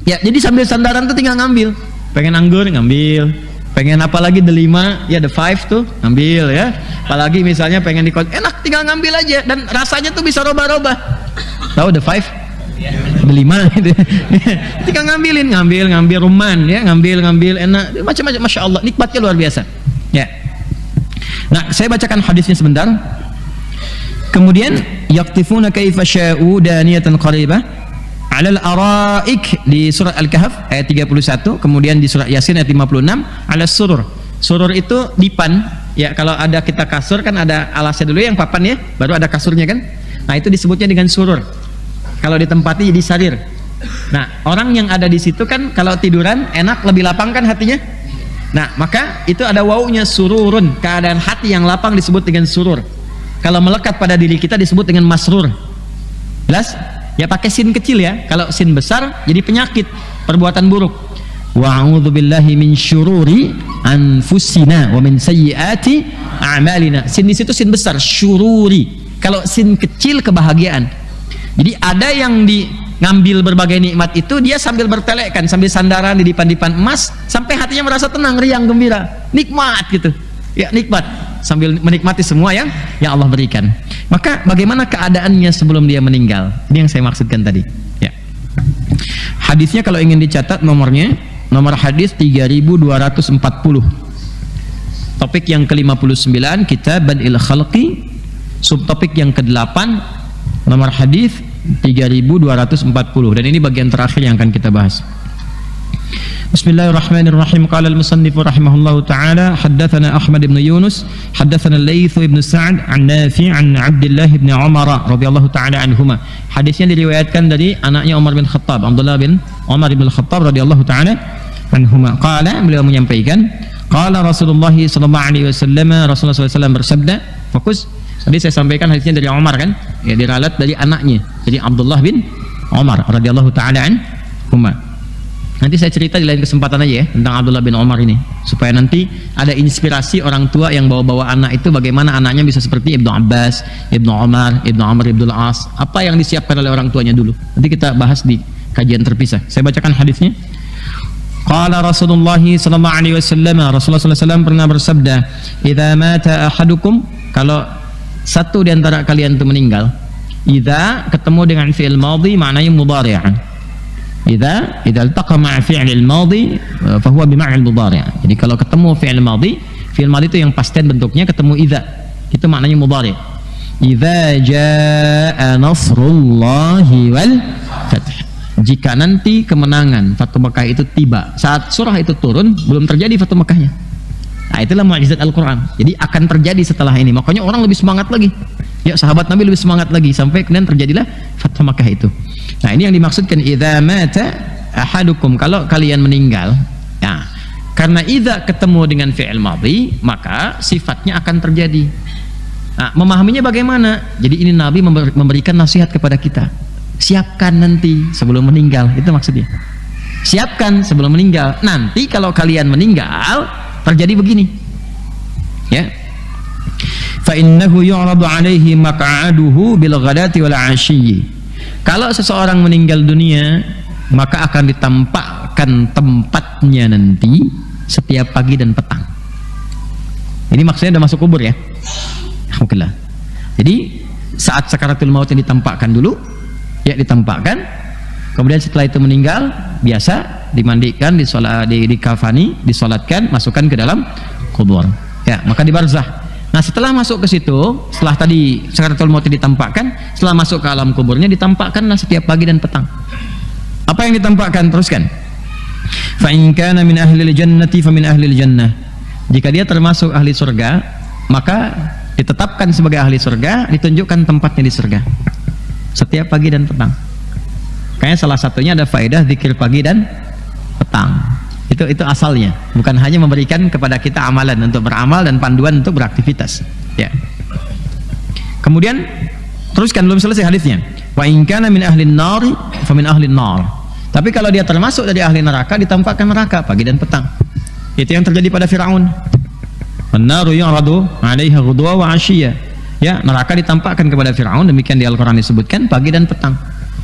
ya. Jadi sambil sandaran tuh tinggal ngambil, pengen anggur ngambil, pengen apa lagi delima, ya, the five tuh ngambil, ya. Apalagi misalnya pengen enak, tinggal ngambil aja, dan rasanya tuh bisa robah-robah. Tahu the five? Delima gitu. Tinggal ngambil ruman, ya, ngambil enak, macam-macam, Masya Allah, nikmatnya luar biasa, ya. Nah, saya bacakan hadisnya sebentar. Kemudian yaqtifuna kaifa sya'u daniyatan qaribah 'alal araik di surat Al-Kahf ayat 31, kemudian di surat Yasin ayat 56 'alas surur. Surur itu dipan, ya, kalau ada kita kasur kan ada alasnya dulu yang papan, ya, baru ada kasurnya kan. Nah, itu disebutnya dengan surur. Kalau ditempati jadi sarir. Nah, orang yang ada di situ kan kalau tiduran enak, lebih lapang kan hatinya. Nah, maka itu ada wawunya, sururun, keadaan hati yang lapang disebut dengan surur. Kalau melekat pada diri kita disebut dengan masrur. Jelas? Ya, pakai sin kecil, ya. Kalau sin besar jadi penyakit, perbuatan buruk. Wa'udzubillahi min syururi anfusina wa min sayyiati a'malina. Sin di situ sin besar, syururi. Kalau sin kecil kebahagiaan. Jadi ada yang ngambil berbagai nikmat itu dia sambil bertelekkan, sambil sandaran di dipan-dipan emas, sampai hatinya merasa tenang, riang, gembira, nikmat gitu. Ya, nikmat sambil menikmati semua yang Allah berikan. Maka bagaimana keadaannya sebelum dia meninggal? Ini yang saya maksudkan tadi, ya. Hadisnya kalau ingin dicatat nomornya, nomor hadis 3240. Topik yang ke-59, Kitab Bad'il Khalqi. Subtopik yang ke-8, nomor hadis 3240, dan ini bagian terakhir yang akan kita bahas. Bismillahirrahmanirrahim. Qala al-musannif rahimahullahu taala, haddatsana Ahmad bin Yunus, haddatsana Laits bin Sa'd an Nafi' an Abdullah bin Umar radhiyallahu taala anhuma. Hadisnya diriwayatkan dari anaknya Umar bin Khattab, Abdullah bin Umar bin Khattab radhiyallahu taala anhuma. Qala, beliau menyampaikan, qala Rasulullah sallallahu alaihi wasallam, Rasulullah sallallahu alaihi wasallam bersabda, fokus. Tadi saya sampaikan hadisnya dari Umar kan, ya, diralat dari anaknya, jadi Abdullah bin Umar radhiyallahu taala anhuma. Nanti saya cerita di lain kesempatan aja ya tentang Abdullah bin Umar ini, supaya nanti ada inspirasi orang tua yang bawa-bawa anak itu, bagaimana anaknya bisa seperti Ibnu Abbas, Ibnu Umar, Ibnu Amr Ibnu Al-As, apa yang disiapkan oleh orang tuanya dulu. Nanti kita bahas di kajian terpisah. Saya bacakan hadisnya. Qala Rasulullah sallallahu alaihi wasallam, Rasulullah sallallahu alaihi wasallam pernah bersabda, "Idza mata ahadukum," kalau satu di antara kalian itu meninggal, idza ketemu dengan fi'il madhi maknanya mudhari'. Idza iltaqa ma'a fi'il madhi fa huwa bi ma'na al-mudhari'. Jadi kalau ketemu fi'il madhi itu yang past tense bentuknya, ketemu idza, itu maknanya mudhari'. Idza jaa nasrullahi wal fath. Jika nanti kemenangan Fatu Mekah itu tiba, saat surah itu turun belum terjadi Fatu Mekahnya. Nah, itulah mukjizat Al-Quran. Jadi akan terjadi setelah ini. Makanya orang lebih semangat lagi. Ya, sahabat Nabi lebih semangat lagi sampai kemudian terjadilah Fatu Mekah itu. Nah, ini yang dimaksudkan idza mata ahadukum, kalau kalian meninggal. Nah, karena idza ketemu dengan fi'il madhi, maka sifatnya akan terjadi. Nah, memahaminya bagaimana? Jadi ini Nabi memberikan nasihat kepada kita. Siapkan nanti sebelum meninggal, itu maksudnya. Siapkan sebelum meninggal. Nanti kalau kalian meninggal terjadi begini. Ya. Fa innahu yu'radu 'alaihi maq'aduhu bil ghadati wal 'ashyi. Kalau seseorang meninggal dunia, maka akan ditampakkan tempatnya nanti setiap pagi dan petang. Ini maksudnya udah masuk kubur ya. Alhamdulillah. Jadi saat sakaratul maut yang ditampakkan dulu, ya ditampakkan, kemudian setelah itu meninggal, biasa dimandikan, dikafani, disolatkan, masukkan ke dalam kubur. Ya, maka di barzah. Nah, setelah masuk ke situ, setelah tadi sakaratul maut ditampakkan, setelah masuk ke alam kuburnya ditampakkanlah setiap pagi dan petang. Apa yang ditampakkan? Teruskan. Fa in kana min ahlil jannati fa min ahlil jannah. Jika dia termasuk ahli surga, maka ditetapkan sebagai ahli surga, ditunjukkan tempatnya di surga setiap pagi dan petang. Kayaknya salah satunya ada faedah zikir pagi dan petang. Itu asalnya, bukan hanya memberikan kepada kita amalan untuk beramal dan panduan untuk beraktivitas. Ya. Kemudian teruskan, belum selesai hadisnya. Wa in kana min ahlin nar fa min ahlin nar. Tapi kalau dia termasuk dari ahli neraka, ditampakkan neraka pagi dan petang. Itu yang terjadi pada Firaun. An-naru yu'radu 'alaiha ghudwa wa 'ashiyya. Ya, neraka ditampakkan kepada Firaun, demikian di Al-Quran disebutkan pagi dan petang.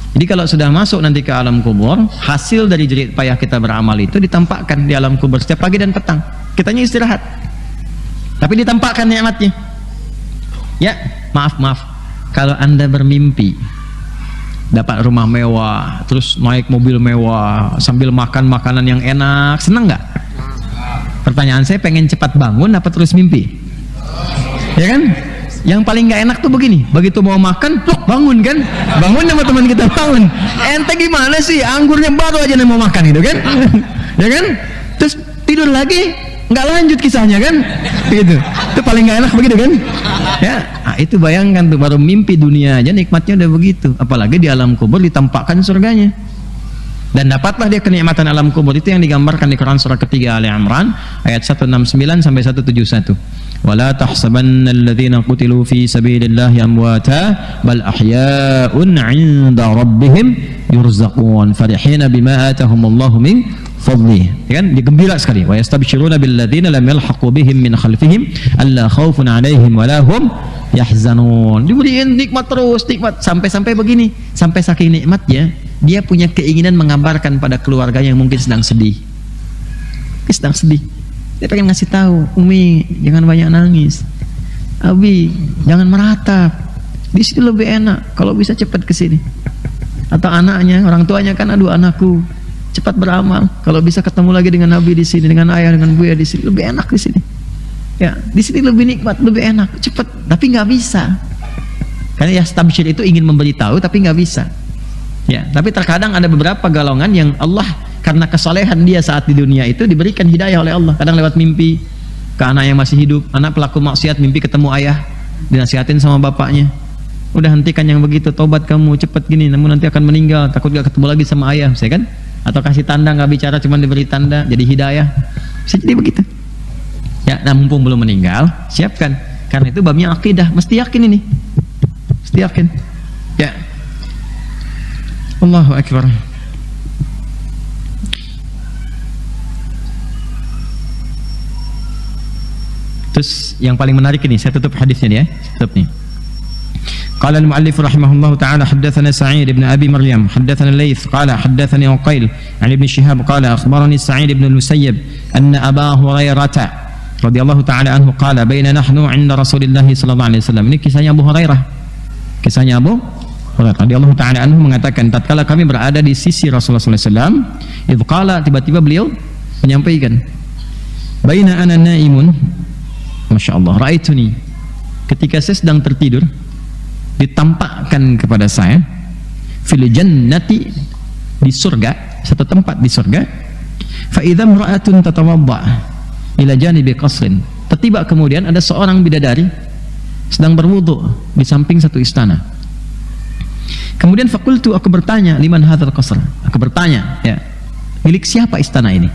Jadi kalau sudah masuk nanti ke alam kubur, hasil dari jerih payah kita beramal itu ditampakkan di alam kubur setiap pagi dan petang. Kitanya istirahat, tapi ditampakkan nikmatnya. Ya, maaf, kalau Anda bermimpi dapat rumah mewah, terus naik mobil mewah, sambil makan makanan yang enak, senang nggak? Pertanyaan saya, pengen cepat bangun apa terus mimpi? Ya kan? Yang paling nggak enak tuh begini, begitu mau makan, bangun kan, bangun sama teman kita bangun, ente gimana sih, anggurnya baru aja mau makan itu kan, ya kan, terus tidur lagi, nggak lanjut kisahnya kan, gitu, itu paling nggak enak begitu kan, ya, nah, itu bayangkan tuh baru mimpi dunia aja nikmatnya udah begitu, apalagi di alam kubur ditampakkan surganya, dan dapatlah dia kenikmatan alam kubur itu yang digambarkan di Quran surah ketiga Ali Imran ayat 169 sampai 171. ولا تحسبن الذين قتلوا في سبيل الله أمواتا بل أحياء عند ربهم يرزقون فرحين بما آتاهم الله من فضله. Kan digembira sekali. Wa yastabshiruna bil ladzina lam yalhaqu bihim min khalfihim alla khaufun 'alaihim wa la hum yahzanun. Diberiin nikmat terus, nikmat sampai begini, sampai saking nikmatnya dia punya keinginan mengabarkan pada keluarganya yang mungkin sedang sedih. Sedang sedih. Dia pengen ngasih tahu, Umi jangan banyak nangis, Abi jangan meratap, di situ lebih enak, kalau bisa cepat ke sini. Atau anaknya, orang tuanya kan, aduh anakku cepat beramal, kalau bisa ketemu lagi dengan Nabi di sini, dengan ayah, dengan buya di sini, lebih enak di sini. Ya, di sini lebih nikmat, lebih enak, cepat, tapi nggak bisa. Karena ya tabsyir itu ingin memberitahu tapi nggak bisa. Ya, tapi terkadang ada beberapa golongan yang Allah karena kesalehan dia saat di dunia itu diberikan hidayah oleh Allah, kadang lewat mimpi ke anak yang masih hidup, anak pelaku maksiat mimpi ketemu ayah, dinasihatin sama bapaknya, udah hentikan yang begitu, tobat kamu cepet gini, namun nanti akan meninggal, takut gak ketemu lagi sama ayah, bisa kan? Atau kasih tanda, nggak bicara cuma diberi tanda, jadi hidayah, bisa jadi begitu. Ya, nah mumpung belum meninggal, siapkan, karena itu babnya akidah, mesti yakin ini, mesti yakin. Ya, Allahu Akbar. Terus yang paling menarik ini, saya tutup hadisnya ya, tutup nih. قال المؤلف رحمه الله تعالى حدثنا سعيد بن أبي مريم حدثنا الليث قال حدثني عقيل عن ابن شهاب قال أخبرني سعيد بن المسيب أن أبا هريرة رضي الله تعالى عنه قال بين نحن عند رسول الله صلى الله عليه وسلم. Ini kisahnya Abu Hurairah. Kisahnya Abu Hurairah radhiyallahu ta'ala anhu mengatakan, tatkala kami berada di sisi Rasulullah sallallahu alaihi wasallam, idz qala, tiba-tiba beliau menyampaikan, baina ana naimun, masyaallah, ra'aituni, ketika saya sedang tertidur, ditampakkan kepada saya fil jannati, di surga, satu tempat di surga, fa idza imra'atun tatawadda ila janibi qasrin, tiba kemudian ada seorang bidadari sedang berwudu di samping satu istana. Kemudian fakultu, aku bertanya, liman hadzal qasr, aku bertanya, ya, milik siapa istana ini?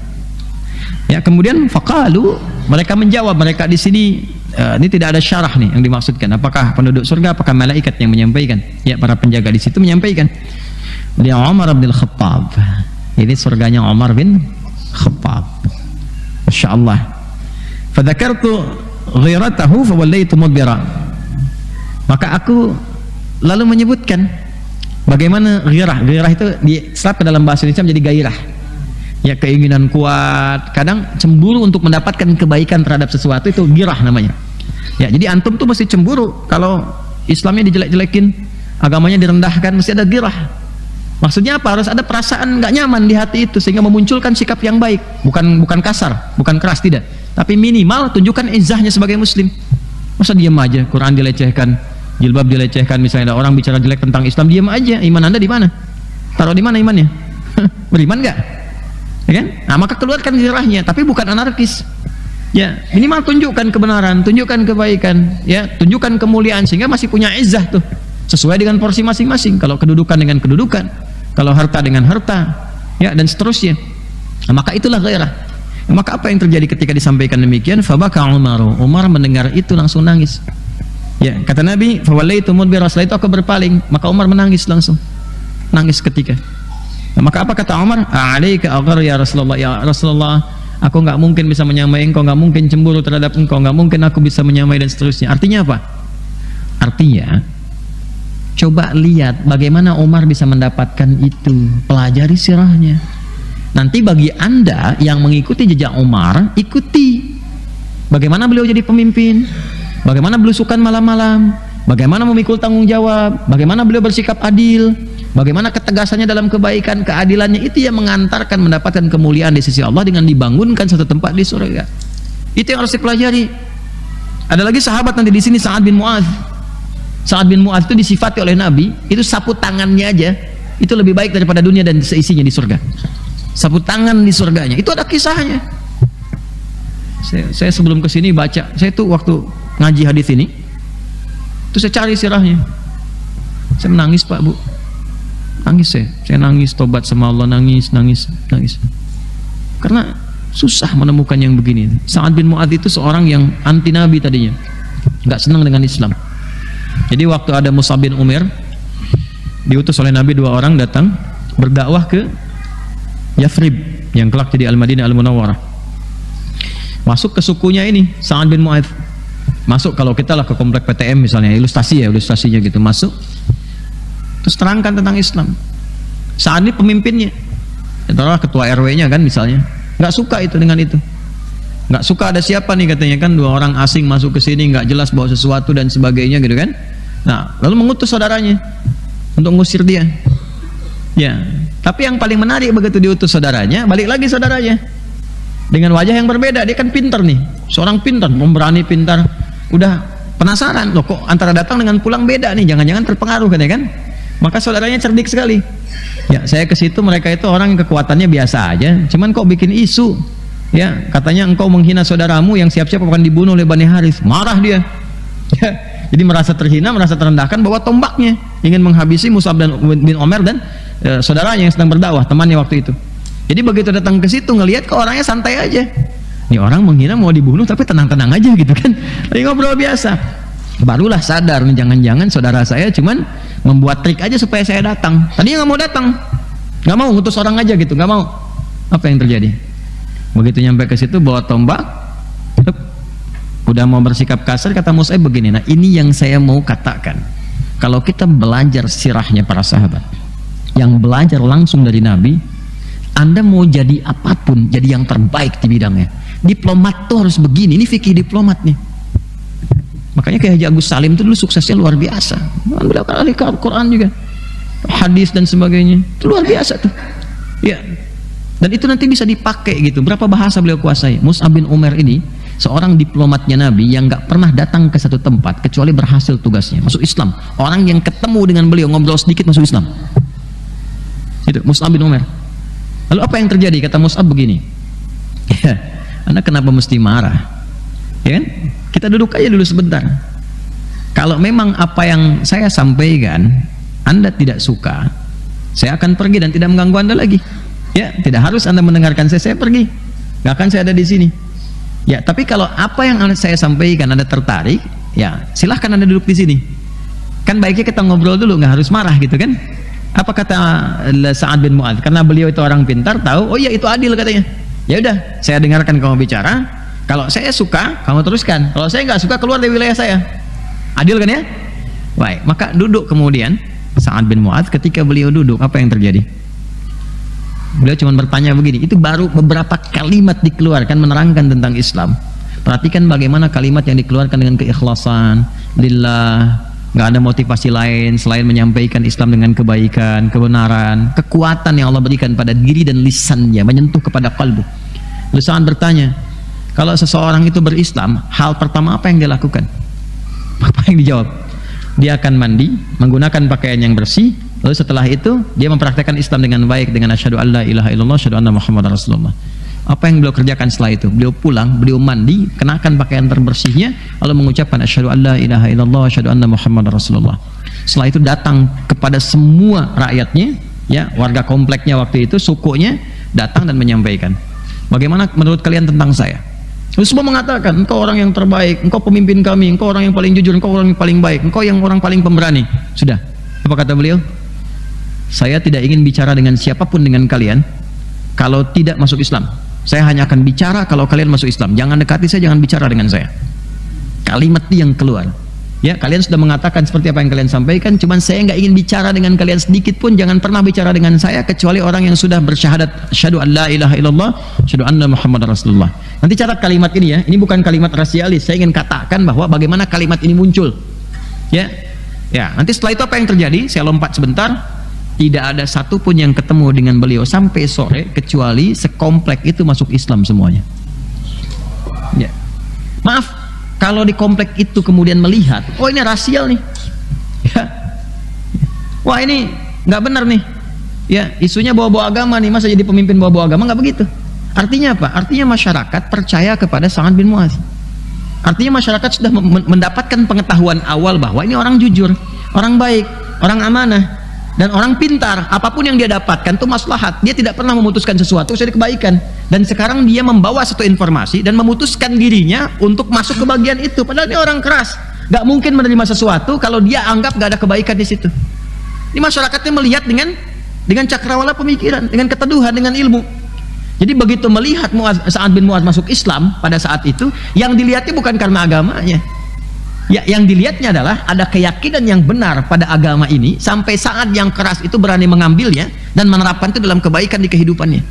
Ya, kemudian faqalu, mereka menjawab, mereka di sini ini tidak ada syarah nih yang dimaksudkan, apakah penduduk surga, apakah malaikat yang menyampaikan. Ya, para penjaga di situ menyampaikan, dia Umar bin Khattab, ini surganya Umar bin Khattab. Masyaallah. Fadzakartu ghiratahu fawallaitu mudbira, maka aku lalu menyebutkan bagaimana ghirah. Ghirah itu diserap ke dalam bahasa Indonesia menjadi gairah. Ya, keinginan kuat, kadang cemburu untuk mendapatkan kebaikan terhadap sesuatu, itu girah namanya. Ya, jadi antum tuh mesti cemburu kalau Islamnya dijelek-jelekin, agamanya direndahkan, mesti ada girah. Maksudnya apa? Harus ada perasaan nggak nyaman di hati itu sehingga memunculkan sikap yang baik, bukan kasar, bukan keras, tidak, tapi minimal tunjukkan izahnya sebagai muslim. Masa diam aja, Quran dilecehkan, jilbab dilecehkan, misalnya ada orang bicara jelek tentang Islam, diam aja, iman Anda di mana? Taruh di mana imannya? Beriman nggak? Ya kan? Nah, maka keluarkan zirahnya, tapi bukan anarkis. Ya, minimal tunjukkan kebenaran, tunjukkan kebaikan, ya, tunjukkan kemuliaan sehingga masih punya izzah tuh. Sesuai dengan porsi masing-masing. Kalau kedudukan dengan kedudukan, kalau harta dengan harta, ya, dan seterusnya. Nah, maka itulah gairah. Nah, maka apa yang terjadi ketika disampaikan demikian? Fabaka Umar mendengar itu langsung nangis. Ya, kata Nabi, fawallaitu mudbira, setelah itu aku berpaling, maka Umar menangis langsung. Nangis ketika. Nah, maka apa kata Umar? Alaika aghar ya Rasulullah, ya Rasulullah, aku nggak mungkin bisa menyamai engkau, nggak mungkin cemburu terhadap engkau, nggak mungkin aku bisa menyamai, dan seterusnya. Artinya apa? Artinya, coba lihat bagaimana Umar bisa mendapatkan itu, pelajari sirahnya. Nanti bagi Anda yang mengikuti jejak Umar, ikuti bagaimana beliau jadi pemimpin, bagaimana beliau sukan malam-malam, bagaimana memikul tanggung jawab, bagaimana beliau bersikap adil, bagaimana ketegasannya dalam kebaikan, keadilannya, itu yang mengantarkan mendapatkan kemuliaan di sisi Allah dengan dibangunkan satu tempat di surga. Itu yang harus dipelajari. Ada lagi sahabat nanti di sini, Sa'ad bin Mu'adz. Sa'ad bin Mu'adz itu disifati oleh Nabi, itu sapu tangannya aja itu lebih baik daripada dunia dan seisinya di surga. Sapu tangan di surganya, itu ada kisahnya. Saya sebelum kesini baca, saya tuh waktu ngaji hadis ini, terus saya cari sirahnya, saya menangis Pak Bu. Nangis saya nangis, tobat sama Allah, nangis. Karena susah menemukan yang begini. Sa'ad bin Mu'adz itu seorang yang anti Nabi tadinya, nggak senang dengan Islam. Jadi waktu ada Mus'ab bin Umair, diutus oleh Nabi 2 orang datang berdakwah ke Yathrib yang kelak jadi Al-Madinah Al-Munawwarah. Masuk ke sukunya ini, Sa'ad bin Mu'adz. Masuk, kalau kita lah ke komplek PTM misalnya, ilustrasinya gitu, masuk. Terus terangkan tentang Islam. Saat ini pemimpinnya, adalah ketua RW-nya kan misalnya, nggak suka itu dengan itu, nggak suka ada siapa nih katanya kan, 2 orang asing masuk ke sini, nggak jelas bawa sesuatu dan sebagainya gitu kan. Nah, lalu mengutus saudaranya untuk mengusir dia. Ya, tapi yang paling menarik begitu diutus saudaranya, balik lagi saudaranya dengan wajah yang berbeda. Dia kan pintar nih, seorang pintar, pemberani, pintar. Udah penasaran, loh kok antara datang dengan pulang beda nih, jangan-jangan terpengaruh katanya kan. Maka saudaranya cerdik sekali. Ya, saya ke situ, mereka itu orang yang kekuatannya biasa aja, cuman kok bikin isu. Ya, katanya engkau menghina saudaramu yang siap-siap akan dibunuh oleh Bani Harith. Marah dia. Ya, jadi merasa terhina, merasa terendahkan, bawa tombaknya ingin menghabisi Mus'ab bin Umair dan saudaranya yang sedang berdakwah, temannya waktu itu. Jadi begitu datang ke situ, ngelihat kok orangnya santai aja. Ini orang menghina mau dibunuh tapi tenang-tenang aja gitu kan. Lagi ngobrol biasa. Barulah sadar, jangan-jangan saudara saya cuman membuat trik aja supaya saya datang. Tadinya nggak mau datang, nggak mau, ngutus orang aja gitu, nggak mau. Apa yang terjadi? Begitu nyampe ke situ bawa tombak, Udah mau bersikap kasar, kata Mus'ab begini, nah ini yang saya mau katakan. Kalau kita belajar sirahnya para sahabat, yang belajar langsung dari Nabi, Anda mau jadi apapun, jadi yang terbaik di bidangnya. Diplomat tuh harus begini, ini fikih diplomat nih. Makanya kayak Haji Agus Salim itu dulu suksesnya luar biasa. Beliau kan ahli Al-Quran juga, hadis dan sebagainya, itu luar biasa tuh. Ya, dan itu nanti bisa dipakai gitu. Berapa bahasa beliau kuasai. Mus'ab bin Umair ini seorang diplomatnya Nabi yang nggak pernah datang ke satu tempat kecuali berhasil tugasnya, masuk Islam. Orang yang ketemu dengan beliau ngobrol sedikit masuk Islam. Itu Mus'ab bin Umair. Lalu apa yang terjadi? Kata Mus'ab begini, ya, Anda kenapa mesti marah? Ya kan? Kita duduk aja dulu sebentar. Kalau memang apa yang saya sampaikan Anda tidak suka, saya akan pergi dan tidak mengganggu Anda lagi. Ya, tidak harus Anda mendengarkan saya pergi. Nggak akan saya ada di sini. Ya, tapi kalau apa yang saya sampaikan Anda tertarik, ya silahkan Anda duduk di sini. Kan baiknya kita ngobrol dulu, nggak harus marah gitu kan? Apa kata Sa'ad bin Mu'adz? Karena beliau itu orang pintar, tahu, oh iya itu adil katanya. Ya udah, saya dengarkan kamu bicara. Kalau saya suka, kamu teruskan. Kalau saya nggak suka, keluar dari wilayah saya. Adil kan ya? Baik, maka duduk kemudian Sa'ad bin Mu'adz. Ketika beliau duduk, apa yang terjadi? Beliau cuma bertanya begini, itu baru beberapa kalimat dikeluarkan menerangkan tentang Islam. Perhatikan bagaimana kalimat yang dikeluarkan dengan keikhlasan, lillah, nggak ada motivasi lain selain menyampaikan Islam dengan kebaikan, kebenaran, kekuatan yang Allah berikan pada diri dan lisannya, menyentuh kepada kalbu. Lisan bertanya, kalau seseorang itu berislam, hal pertama apa yang dia lakukan? Apa yang dijawab? Dia akan mandi, menggunakan pakaian yang bersih. Lalu setelah itu dia mempraktekkan Islam dengan baik dengan asyhadu alla ilaha illallah asyhadu anna muhammadar rasulullah. Apa yang beliau kerjakan setelah itu? Beliau pulang, beliau mandi, kenakan pakaian terbersihnya, lalu mengucapkan asyhadu alla ilaha illallah asyhadu anna muhammadar rasulullah. Setelah itu datang kepada semua rakyatnya, ya, warga kompleknya waktu itu, sukunya, datang dan menyampaikan, bagaimana menurut kalian tentang saya? Lalu semua mengatakan, engkau orang yang terbaik, engkau pemimpin kami, engkau orang yang paling jujur, engkau orang yang paling baik, engkau yang orang paling pemberani. Sudah. Apa kata beliau? Saya tidak ingin bicara dengan siapapun dengan kalian kalau tidak masuk Islam. Saya hanya akan bicara kalau kalian masuk Islam. Jangan dekati saya, jangan bicara dengan saya. Kalimat itu yang keluar. Ya, kalian sudah mengatakan seperti apa yang kalian sampaikan, cuman saya nggak ingin bicara dengan kalian sedikit pun. Jangan pernah bicara dengan saya kecuali orang yang sudah bersyahadat asyhadu an la ilaha illallah asyhadu anna muhammadar rasulullah. Nanti catat kalimat ini ya. Ini bukan kalimat rasialis. Saya ingin katakan bahwa bagaimana kalimat ini muncul. Ya. Ya, nanti setelah itu apa yang terjadi? Saya lompat sebentar. Tidak ada satupun yang ketemu dengan beliau sampai sore kecuali sekomplek itu masuk Islam semuanya. Ya. Maaf, kalau di komplek itu kemudian melihat, oh ini rasial nih, ya. Wah ini nggak benar nih, ya isunya bawa-bawa agama nih, masa jadi pemimpin bawa-bawa agama? Nggak begitu. Artinya apa? Artinya masyarakat percaya kepada Sa'ad bin Mu'adz. Artinya masyarakat sudah mendapatkan pengetahuan awal bahwa ini orang jujur, orang baik, orang amanah. Dan orang pintar, apapun yang dia dapatkan itu maslahat. Dia tidak pernah memutuskan sesuatu jadi kebaikan. Dan sekarang dia membawa satu informasi dan memutuskan dirinya untuk masuk ke bagian itu. Padahal dia orang keras, gak mungkin menerima sesuatu kalau dia anggap gak ada kebaikan di situ. Ini masyarakatnya melihat dengan cakrawala pemikiran, dengan keteduhan, dengan ilmu. Jadi begitu melihat Sa'ad bin Mu'adz masuk Islam pada saat itu, yang dilihatnya bukan karena agamanya. Ya, yang dilihatnya adalah ada keyakinan yang benar pada agama ini sampai saat yang keras itu berani mengambilnya dan menerapkan itu dalam kebaikan di kehidupannya.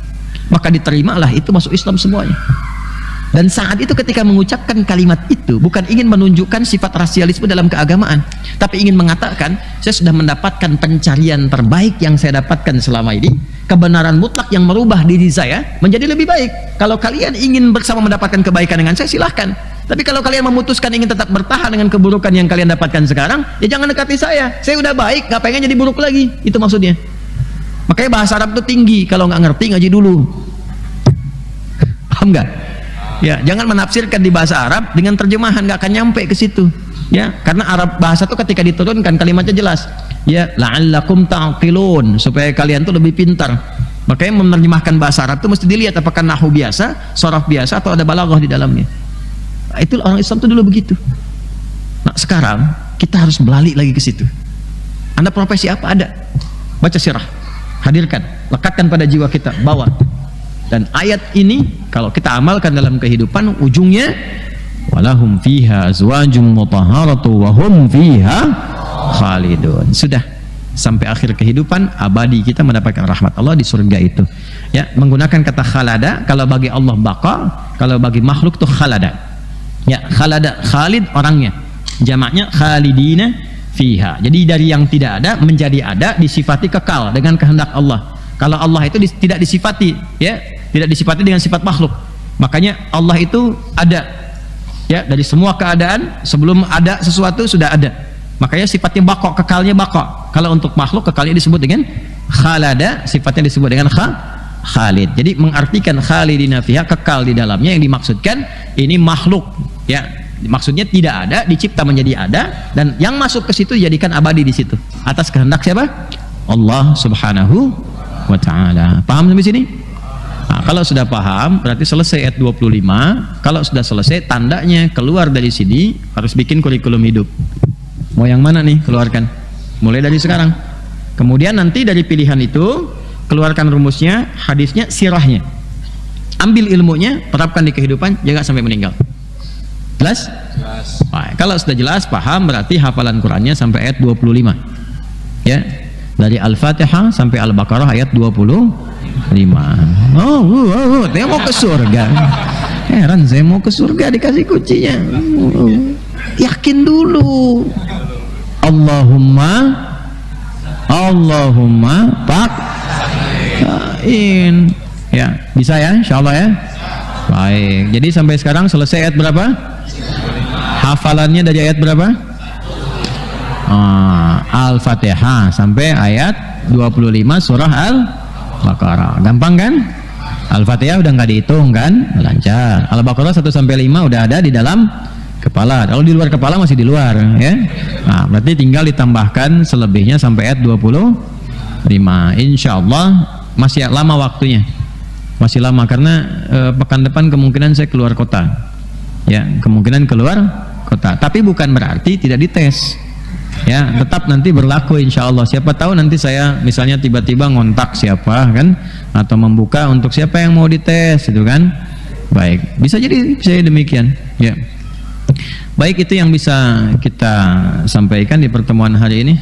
Maka diterimalah itu masuk Islam semuanya. Dan saat itu ketika mengucapkan kalimat itu bukan ingin menunjukkan sifat rasialisme dalam keagamaan, tapi ingin mengatakan saya sudah mendapatkan pencarian terbaik yang saya dapatkan selama ini, kebenaran mutlak yang merubah diri saya menjadi lebih baik. Kalau kalian ingin bersama mendapatkan kebaikan dengan saya, silahkan. Tapi kalau kalian memutuskan ingin tetap bertahan dengan keburukan yang kalian dapatkan sekarang, ya jangan dekati saya udah baik, gak pengen jadi buruk lagi. Itu maksudnya. Makanya bahasa Arab itu tinggi, kalau nggak ngerti ngaji dulu. Paham nggak? Ya, jangan menafsirkan di bahasa Arab dengan terjemahan, nggak akan nyampe ke situ. Ya, karena Arab bahasa itu ketika diturunkan kalimatnya jelas. Ya, la'allakum ta'qilun, supaya kalian tuh lebih pintar. Makanya menerjemahkan bahasa Arab itu mesti dilihat apakah nahwu biasa, sharaf biasa atau ada balaghah di dalamnya. Itu orang Islam itu dulu begitu. Nah sekarang kita harus balik lagi ke situ. Anda profesi apa? Ada. Baca sirah, hadirkan, lekatkan pada jiwa kita, bawa. Dan ayat ini kalau kita amalkan dalam kehidupan, ujungnya walahum fiha azwajum mutahharatu wa hum fiha khalidun. Sudah sampai akhir kehidupan abadi kita mendapatkan rahmat Allah di surga itu. Ya, menggunakan kata khalada kalau bagi Allah baqa, kalau bagi makhluk tuh khalada. Ya, khalada, khalid orangnya. Jamaknya khalidina fiha. Jadi dari yang tidak ada menjadi ada, disifati kekal dengan kehendak Allah. Kalau Allah itu tidak disifati, ya, tidak disifati dengan sifat makhluk. Makanya Allah itu ada. Ya, dari semua keadaan sebelum ada sesuatu sudah ada. Makanya sifatnya baqa, kekalnya baqa. Kalau untuk makhluk kekalnya disebut dengan khalada, sifatnya disebut dengan khalid. Jadi mengartikan khalidina fiha, kekal di dalamnya, yang dimaksudkan ini makhluk, ya. Maksudnya tidak ada dicipta menjadi ada, dan yang masuk ke situ jadikan abadi di situ atas kehendak siapa? Allah Subhanahu wa taala. Paham sampai sini? Nah, kalau sudah paham berarti selesai ayat 25. Kalau sudah selesai, tandanya keluar dari sini harus bikin kurikulum hidup. Mau yang mana nih keluarkan? Mulai dari sekarang. Kemudian nanti dari pilihan itu keluarkan rumusnya, hadisnya, sirahnya. Ambil ilmunya, terapkan di kehidupan, jaga sampai meninggal. Jelas? Jelas. Nah, kalau sudah jelas, paham, berarti hafalan Qurannya sampai ayat 25. Ya. Dari Al-Fatihah sampai Al-Baqarah ayat 25. Saya mau ke surga. Heran, saya mau ke surga dikasih kuncinya. Yakin dulu. Allahumma paksain. Ya, bisa ya, insyaallah ya. Baik. Jadi sampai sekarang selesai ayat berapa? Hafalannya dari ayat berapa? Al-Fatihah sampai ayat 25 surah Al-Baqarah. Gampang kan? Al-Fatihah udah nggak dihitung kan? Lancar. Al-Baqarah 1 sampai 5 udah ada di dalam kepala. Kalau di luar kepala masih di luar, ya. Nah, berarti tinggal ditambahkan selebihnya sampai ayat 25. Insyaallah masih lama waktunya. Masih lama karena pekan depan kemungkinan saya keluar kota. Ya, kemungkinan keluar kota. Tapi bukan berarti tidak dites. Ya, tetap nanti berlaku insyaallah. Siapa tahu nanti saya misalnya tiba-tiba ngontak siapa kan, atau membuka untuk siapa yang mau dites itu kan. Baik, bisa jadi saya demikian. Ya. Baik, itu yang bisa kita sampaikan di pertemuan hari ini.